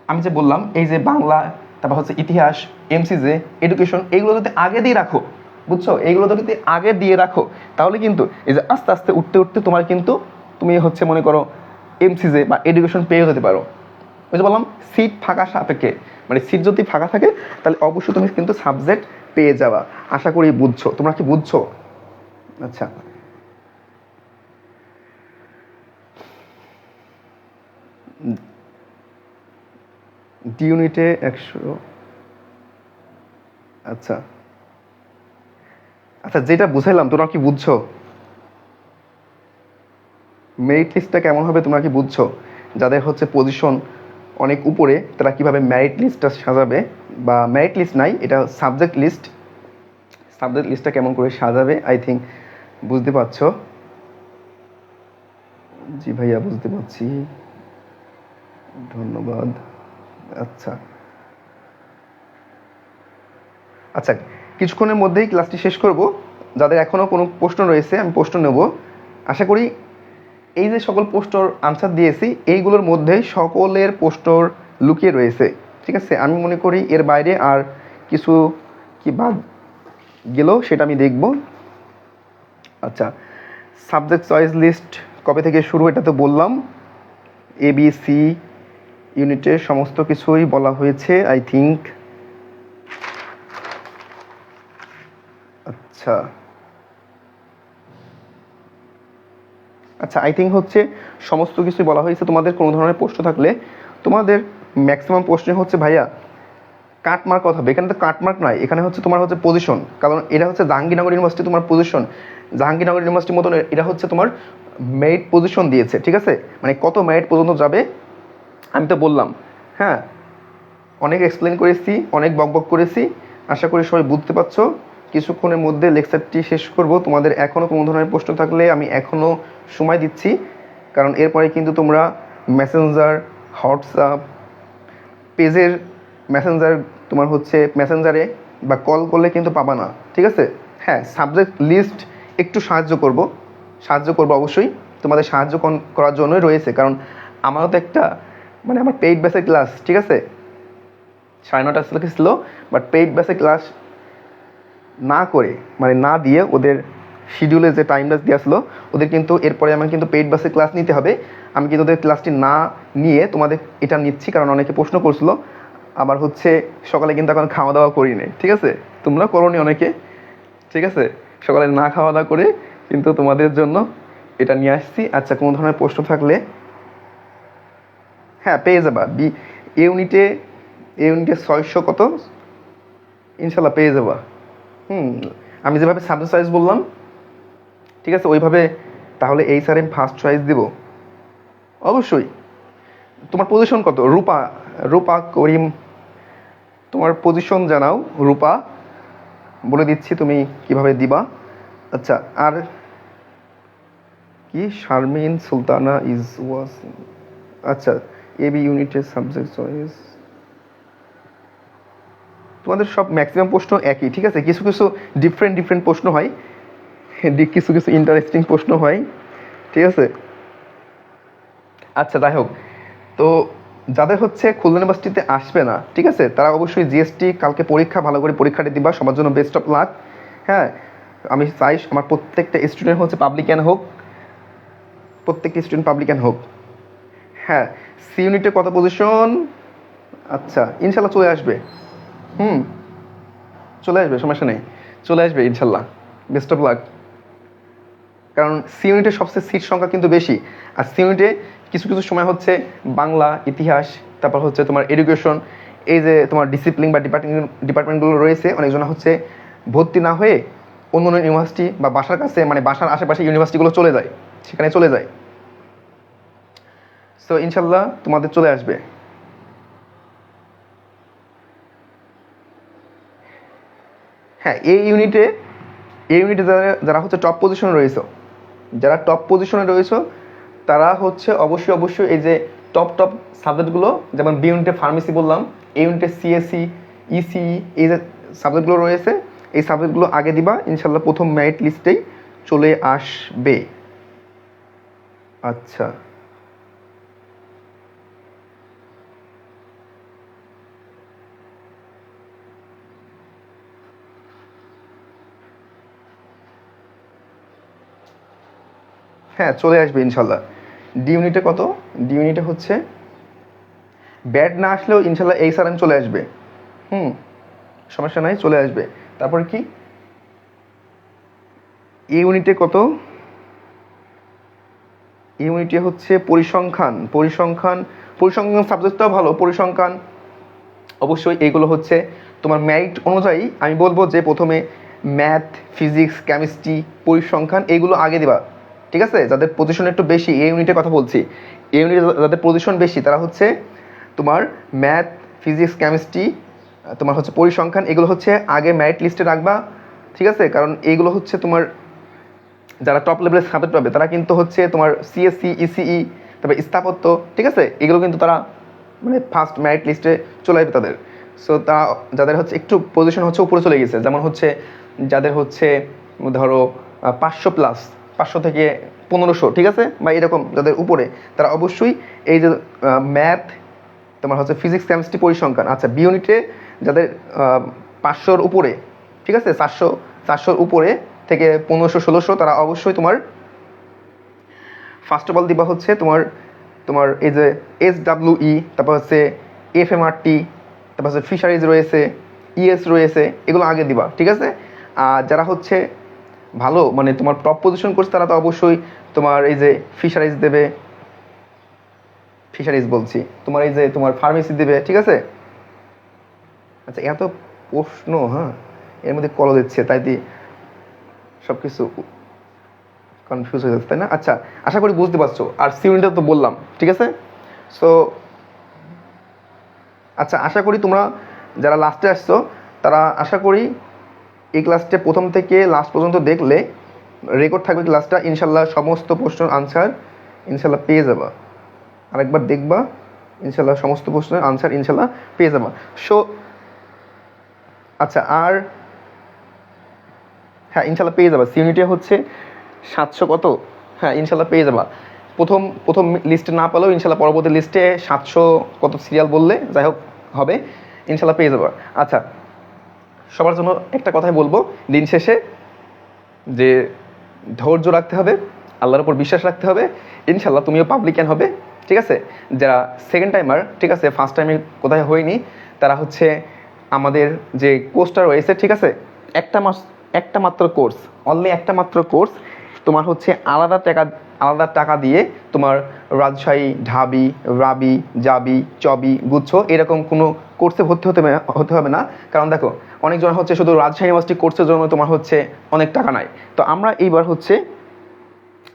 Speaker 1: আমি যে বললাম এই যে বাংলা, তারপর হচ্ছে ইতিহাস, এমসিজে, এডুকেশন এইগুলো যদি আগে দিয়ে রাখো, বুঝছো, এইগুলো যদি আগে দিয়ে রাখো, তাহলে কিন্তু এই যে আস্তে আস্তে উঠতে উঠতে তোমার কিন্তু তুমি হচ্ছে মনে করো এমসিজে বা এডুকেশন পেয়ে যেতে পারো। ওই যে বললাম সিট ফাঁকা সাপেক্ষে, মানে সিট যদি ফাঁকা থাকে তাহলে অবশ্যই তুমি কিন্তু সাবজেক্ট পেয়ে যাবা। আশা করি বুঝছো। তোমরা কি বুঝছো? আচ্ছা, ডি ইউনিটে 100। আচ্ছা আচ্ছা, যেটা বুঝাইলাম তোমরা কি বুঝছো? মেরিট লিস্টটা কেমন হবে তোমরা কি বুঝছো? যাদের হচ্ছে পজিশন অনেক উপরে তারা কিভাবে মেরিট লিস্টটা সাজাবে, বা মেরিট লিস্ট নাই, এটা সাবজেক্ট লিস্টটা কেমন করে সাজাবে আই থিঙ্ক বুঝতে পারছো। জি ভাইয়া বুঝতে পারছি, ধন্যবাদ। আচ্ছা আচ্ছা, কিছুক্ষণের মধ্যেই ক্লাসটি শেষ করব। যাদের এখনও কোনো প্রশ্ন রয়েছে আমি প্রশ্ন নেব। আশা করি এই যে সকল প্রশ্নর আনসার দিয়েছি এইগুলোর মধ্যেই সকলের প্রশ্নর লুকিয়ে রয়েছে, ঠিক আছে। আমি মনে করি এর বাইরে আর কিছু কি বাদ গেল সেটা আমি দেখব। আচ্ছা, সাবজেক্ট চয়েস লিস্ট কবে থেকে শুরু এটা তো বললাম। ABC ইউনিটের সমস্ত কিছুই বলা হয়েছে আই থিঙ্ক। আচ্ছা আচ্ছা, আই থিঙ্ক হচ্ছে সমস্ত কিছুই বলা হয়েছে। তোমাদের কোনো ধরনের প্রশ্ন থাকলে, তোমাদের ম্যাক্সিমাম প্রশ্ন হচ্ছে ভাইয়া কাটমার্ক কথা হবে। এখানে তো কাটমার্ক নয়, এখানে হচ্ছে তোমার হচ্ছে পজিশন। কারণ এটা হচ্ছে জাহাঙ্গীরনগর ইউনিভার্সিটি, তোমার পজিশন জাহাঙ্গীরনগর ইউনিভার্সিটির মতন এটা হচ্ছে তোমার মেরিট পজিশন দিয়েছে, ঠিক আছে। মানে কত মেরিট পর্যন্ত যাবে আমি তো বললাম। হ্যাঁ, অনেক এক্সপ্লেন করেছি, অনেক বকবক করেছি। আশা করি সবাই বুঝতে পারছো। কিছুক্ষণের মধ্যে লেকচারটি শেষ করব। তোমাদের এখনও কোনো ধরনের প্রশ্ন থাকলে আমি এখনও সময় দিচ্ছি, কারণ এরপরে কিন্তু তোমরা মেসেঞ্জার, হোয়াটসঅ্যাপ পেজের মেসেঞ্জার তোমার হচ্ছে মেসেঞ্জারে বা কল করলে কিন্তু পাবা না, ঠিক আছে। হ্যাঁ, সাবজেক্ট লিস্ট একটু সাহায্য করব অবশ্যই। তোমাদের সাহায্য করার জন্যই রয়েছে, কারণ আমারও তো একটা মানে আমার পেইড বেসের ক্লাস, ঠিক আছে। 9:30 ছিল, বাট পেইড বেসে ক্লাস না করে মানে না দিয়ে ওদের শিডিউলে যে টাইমটা দিয়ে আসলো ওদের কিন্তু এরপরে আমার কিন্তু পেইড বাসে ক্লাস নিতে হবে। আমি কিন্তু ওদের ক্লাসটি না নিয়ে তোমাদের এটা নিচ্ছি, কারণ অনেকে প্রশ্ন করছিলো। আবার হচ্ছে সকালে কিন্তু এখন খাওয়া দাওয়া করি নি, ঠিক আছে। তোমরা করোনি অনেকে, ঠিক আছে। সকালে না খাওয়া দাওয়া করে কিন্তু তোমাদের জন্য এটা নিয়ে আসছি। আচ্ছা, কোনো ধরনের প্রশ্ন থাকলে হ্যাঁ পেয়ে যাবা। ইউনিটে 600 কত ইনশাল্লাহ পেয়ে যাবা। আমি যেভাবে সাবজেক্ট চয়েস বললাম, ঠিক আছে, ওইভাবে তাহলে এই স্যার আমি ফার্স্ট চয়েস দিব অবশ্যই। তোমার পজিশন কত? রূপা করিম, তোমার পজিশন জানাও। রূপা বলে দিচ্ছি তুমি কিভাবে দিবা। আচ্ছা, আর কি শারমিন সুলতানা ওয়াজ। আচ্ছা, এবি ইউনিটের সাবজেক্ট চয়েস তোমাদের সব ম্যাক্সিমাম প্রশ্ন একই, ঠিক আছে। কিছু কিছু ডিফারেন্ট প্রশ্ন হয়, কিছু ইন্টারেস্টিং প্রশ্ন হয়, ঠিক আছে। আচ্ছা, যাই হোক, তো যাদের হচ্ছে খুলনা ইউনিভার্সিটিতে আসবে না, ঠিক আছে, তারা অবশ্যই জিএসটি কালকে পরীক্ষা ভালো করে পরীক্ষাটি দিবা। সবার জন্য বেস্ট অফ লাক। হ্যাঁ, আমি চাই আমার প্রত্যেকটা স্টুডেন্ট হচ্ছে পাবলিকান হোক, প্রত্যেকটা স্টুডেন্ট পাবলিকান হোক। হ্যাঁ, সি ইউনিটে কত পজিশন? আচ্ছা, ইনশাল্লাহ চলে আসবে। চলে আসবে, সমস্যা নেই, চলে আসবে ইনশাল্লাহ। Best of luck. কারণ সি ইউনিটের সবচেয়ে সিট সংখ্যা কিন্তু বেশি। আর সি ইউনিটে কিছু কিছু সময় হচ্ছে বাংলা, ইতিহাস, তারপর হচ্ছে তোমার এডুকেশন, এই যে তোমার ডিসিপ্লিন বা ডিপার্টমেন্টগুলো রয়েছে, অনেকজন হচ্ছে ভর্তি না হয়ে অন্য অন্য ইউনিভার্সিটি বা বাসার কাছে, মানে বাসার আশেপাশে ইউনিভার্সিটিগুলো চলে যায়, সেখানে চলে যায়। সো ইনশাল্লাহ তোমাদের চলে আসবে। হ্যাঁ, এই ইউনিটে যারা হচ্ছে টপ পজিশনে রয়েছে, যারা টপ পজিশনে রয়েছে তারা হচ্ছে অবশ্যই এই যে টপ সাবজেক্টগুলো, যেমন বি ইউনিটে ফার্মেসি বললাম, এই ইউনিটে সিএসসি, ইসিই, এই যে সাবজেক্টগুলো রয়েছে, এই সাবজেক্টগুলো আগে দিবা, ইনশাল্লাহ প্রথম মেরিট লিস্টেই চলে আসবে। আচ্ছা, হ্যাঁ চলে আসবে ইনশাল্লাহ। ডি ইউনিটে কত? ডি ইউনিটে হচ্ছে ব্যাড না আসলেও ইনশাল্লাহ এই সারান চলে আসবে। সমস্যা নাই, চলে আসবে। তারপরে কি ইউনিটে কত? ইউনিটে হচ্ছে পরিসংখ্যান সাবজেক্টটাও ভালো। পরিসংখ্যান অবশ্যই এইগুলো হচ্ছে তোমার মেরিট অনুযায়ী আমি বলবো যে প্রথমে ম্যাথ, ফিজিক্স, কেমিস্ট্রি, পরিসংখ্যান এইগুলো আগে দিবা, ঠিক আছে? যাদের পজিশন একটু বেশি, এই ইউনিটের কথা বলছি, এই ইউনিটে যাদের পজিশন বেশি তারা হচ্ছে তোমার ম্যাথ, ফিজিক্স, কেমিস্ট্রি, তোমার হচ্ছে পরিসংখ্যান, এগুলো হচ্ছে আগে মেরিট লিস্টে রাখবা, ঠিক আছে? কারণ এইগুলো হচ্ছে তোমার যারা টপ লেভেলের সাবজেক্ট পাবে তারা কিন্তু হচ্ছে তোমার সিএসসি, ইসিই, তারপরে স্থাপত্য, ঠিক আছে? এগুলো কিন্তু তারা মানে ফার্স্ট মেরিট লিস্টে চলে আসবে তাদের। সো তারা যাদের হচ্ছে একটু পজিশন হচ্ছে উপরে চলে গেছে, যেমন হচ্ছে যাদের হচ্ছে ধরো 500+, 500 থেকে 1500, ঠিক আছে, বা এরকম যাদের উপরে, তারা অবশ্যই এই যে ম্যাথ, তোমার হচ্ছে ফিজিক্স, কেমিস্ট্রি, পরিসংখ্যান, আচ্ছা বি ইউনিটে যাদের 500-র উপরে, ঠিক আছে, 400-র উপরে থেকে 1500-1600, তারা অবশ্যই তোমার ফার্স্ট অফ অল দিবা হচ্ছে তোমার এই যে SWE, তারপর হচ্ছে FMRT, তারপর হচ্ছে ফিশারিজ রয়েছে, ইএস রয়েছে, এগুলো আগে দিবা, ঠিক আছে? আর যারা হচ্ছে ভালো মানে তোমার টপ পজিশন করছে তারা তো অবশ্যই তোমার এই যে ফিশারিজ দেবে, ফিশারিজ বলছি, তোমার এই যে তোমার ফার্মেসি দেবে, ঠিক আছে? আচ্ছা, এত প্রশ্ন, হ্যাঁ এর মধ্যে কল দিচ্ছে, তাই দিয়ে সব কিছু কনফিউজ হয়ে যাচ্ছে, তাই না? আচ্ছা, আশা করি বুঝতে পারছো। আর সিউনিটা তো বললাম, ঠিক আছে? সো আচ্ছা, আশা করি তোমরা যারা লাস্টে আসছো তারা আশা করি এই ক্লাসটা প্রথম থেকে লাস্ট পর্যন্ত দেখলে রেকর্ড থাকবে ক্লাসটা, ইনশাল্লাহ সমস্ত প্রশ্নের আনসার ইনশাল্লাহ পেয়ে যাবা। আরেকবার দেখবা, ইনশাল্লাহ সমস্ত প্রশ্নের আনসার ইনশাল্লাহ পেয়ে যাবা। সো আচ্ছা, আর হ্যাঁ ইনশাল্লাহ পেয়ে যাবা। সিউনিটে হচ্ছে 700 কত, হ্যাঁ ইনশাল্লাহ পেয়ে যাবা। প্রথম লিস্টে না পেলেও ইনশাল্লাহ পরবর্তী লিস্টে 700 কত সিরিয়াল বললে যাই হোক হবে, ইনশাল্লাহ পেয়ে যাবা। আচ্ছা, সবার জন্য একটা কথাই বলবো দিন শেষে, যে ধৈর্য রাখতে হবে, আল্লাহর উপর বিশ্বাস রাখতে হবে, ইনশাল্লাহ তুমিও পাবলিকান হবে, ঠিক আছে? যারা সেকেন্ড টাইমার, ঠিক আছে, ফার্স্ট টাইমে কোথায় হয়নি, তারা হচ্ছে আমাদের যে কোর্সটা রয়েছে, ঠিক আছে, একটা মাত্র কোর্স, অনলি একটা মাত্র কোর্স, তোমার হচ্ছে আলাদা টাকা দিয়ে তোমার রাজশাহী, ঢাবি, রাবি, জাবি, চবি, গুচ্ছ এরকম কোনো কোর্সে ভর্তি হতে হবে না। কারণ দেখো অনেকজন হচ্ছে শুধু রাজশাহী ইউনিভার্সিটি কোর্সের জন্য তোমার হচ্ছে অনেক টাকা নাই। তো আমরা এইবার হচ্ছে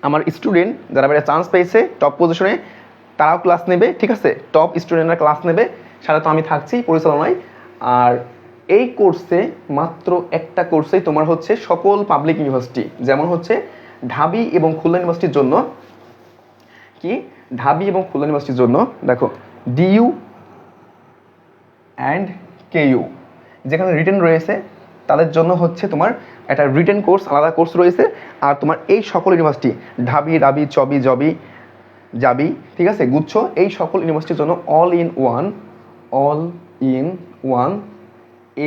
Speaker 1: আমার স্টুডেন্ট যারা এবারে চান্স পেয়েছে টপ পজিশনে, তারাও ক্লাস নেবে, ঠিক আছে? টপ স্টুডেন্টরা ক্লাস নেবে, সাথে তো আমি থাকছি পরিচালনায়। আর এই কোর্সে মাত্র একটা কোর্সেই তোমার হচ্ছে সকল পাবলিক ইউনিভার্সিটি, যেমন হচ্ছে ঢাবি এবং খুলনা ইউনিভার্সিটির জন্য, কি ঢাবি এবং খুলনা ইউনিভার্সিটির জন্য দেখো ডিইউ অ্যান্ড কেইউ যেখানে রিটেন রয়েছে, তাদের জন্য হচ্ছে তোমার একটা রিটেন কোর্স, আলাদা কোর্স রয়েছে। আর তোমার এই সকল ইউনিভার্সিটি ঢাবি, রাবি, চবি, জবি, জাবি, ঠিক আছে, গুচ্ছ, এই সকল ইউনিভার্সিটির জন্য অল ইন ওয়ান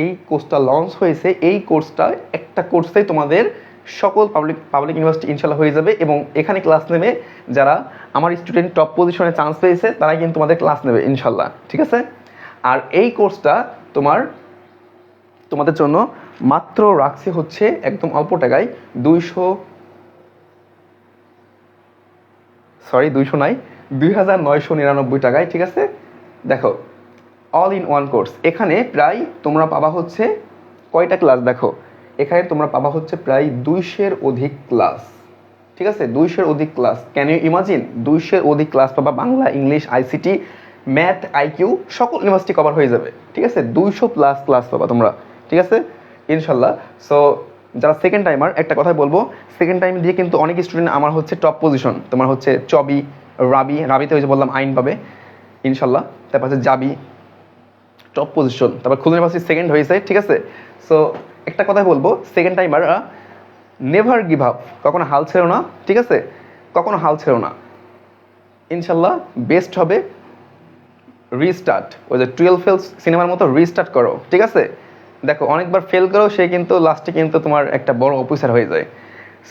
Speaker 1: এই কোর্সটা লঞ্চ হয়েছে। এই কোর্সটা একটা কোর্সে তোমাদের সকল পাবলিক ইউনিভার্সিটি ইনশাল্লাহ হয়ে যাবে। এবং এখানে ক্লাস নেবে যারা আমার স্টুডেন্ট টপ পজিশনে চান্স পেয়েছে, তারাই কিন্তু তোমাদের ক্লাস নেবে ইনশাল্লাহ, ঠিক আছে। আর এই কোর্সটা তোমাদের জন্য মাত্র রাখছে হচ্ছে একদম অল্প টাকায় 2,999 টাকায়, ঠিক আছে। দেখো, অল ইন ওয়ান কোর্স। এখানে প্রায় তোমরা পাবা হচ্ছে কয়টা ক্লাস, দেখো এখানে তোমরা পাবা হচ্ছে প্রায় 200-এর অধিক ক্লাস, ঠিক আছে। 200-এর অধিক ক্লাস, ক্যান ইউ ইমাজিন? 200-এর অধিক ক্লাস পাবা, Bangla, English, ICT, math, IQ, সকল ইউনিভার্সিটি কভার হয়ে যাবে, ঠিক আছে। 200+ ক্লাস পাবা তোমরা, ঠিক আছে ইনশাল্লাহ। সো যারা সেকেন্ড টাইমার, একটা কথাই বলবো, সেকেন্ড টাইম দিয়ে কিন্তু অনেক স্টুডেন্ট আমার হচ্ছে টপ পজিশন, তোমার হচ্ছে চবি, রাবিতে ওই যে বললাম আইন পাবে ইনশাল্লাহ, তারপর হচ্ছে জাবি টপ পজিশন, তারপর খুলনা ইউনিভার্সিটি সেকেন্ড হয়েছে, ঠিক আছে। সো একটা কথাই বলবো, সেকেন্ড টাইমাররা নেভার গিভ আপ, কখনো হাল ছেড়ো না, ঠিক আছে, কখনো হাল ছেড়ো না, ইনশাল্লাহ বেস্ট হবে। রিস্টার্ট, ওই যে 12 ফেলস সিনেমার মতো রিস্টার্ট করো, ঠিক আছে। দেখো অনেকবার ফেল করো, সে কিন্তু লাস্টে কিন্তু তোমার একটা বড় অফিসার হয়ে যায়।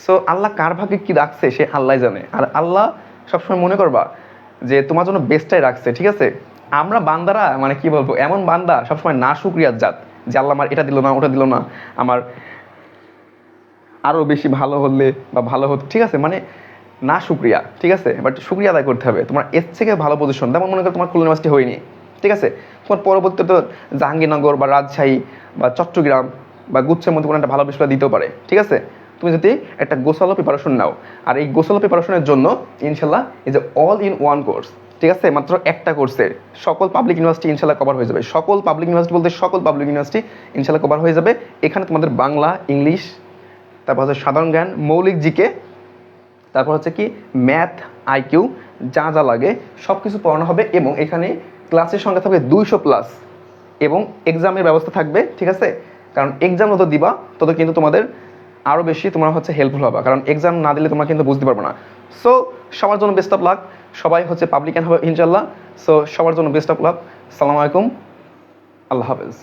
Speaker 1: সো আল্লাহ কার ভাগ্যে কী রাখছে সে আল্লাহ জানে, আর আল্লাহ সবসময় মনে করবা যে তোমার জন্য বেস্টটাই রাখছে, ঠিক আছে। আমরা বান্দারা মানে কি বলবো, এমন বান্দা সবসময় না শুকরিয়ার জাত, যে আল্লাহ আমার এটা দিল না, ওটা দিল না, আমার আরও বেশি ভালো হলে বা ভালো হতো, ঠিক আছে, মানে না শুক্রিয়া, ঠিক আছে। বাট শুক্রিয়া আদায় করতে হবে, তোমার এর থেকে ভালো পজিশন, যেমন মনে করো তোমার খুলনা ইউনিভার্সিটি হয়নি, ঠিক আছে, তোমার পরবর্তীতে তো জাহাঙ্গীরনগর বা রাজশাহী বা চট্টগ্রাম বা গুচ্ছের মধ্যে কোনো একটা ভালো বিশ্ববিদ্যালয় দিতেও পারে, ঠিক আছে। তুমি যদি একটা গোছালো প্রিপারেশন নাও, আর এই গোছালো প্রিপারেশনের জন্য ইনশাল্লাহ এই যে অল ইন ওয়ান কোর্স, ঠিক আছে, মাত্র একটা কোর্সে সকল পাবলিক ইউনিভার্সিটি ইনশাল্লাহ কভার হয়ে যাবে। সকল পাবলিক ইউনিভার্সিটি বলতে সকল পাবলিক ইউনিভার্সিটি ইনশাল্লাহ কভার হয়ে যাবে। এখানে তোমাদের বাংলা, ইংলিশ, তারপর হচ্ছে সাধারণ জ্ঞান, মৌলিক জিকে, তারপর হচ্ছে কি ম্যাথ, আইকিউ, যা যা লাগে সব কিছু পড়ানো হবে। এবং এখানে ক্লাসের সংখ্যা থাকবে 200+, এবং এক্সামের ব্যবস্থা থাকবে, ঠিক আছে। কারণ এক্সাম যত দিবা তত কিন্তু তোমাদের আরও বেশি তোমরা হচ্ছে হেল্পফুল হবে, কারণ এক্সাম না দিলে তোমরা কিন্তু বুঝতে পারবে না। সো সবার জন্য বেস্ট অফ লাক, সবাই হচ্ছে পাবলিক হবে ইনশাল্লাহ। সো সবার জন্য বেস্ট অফ লাক। আসসালামু আলাইকুম, আল্লাহ হাফেজ।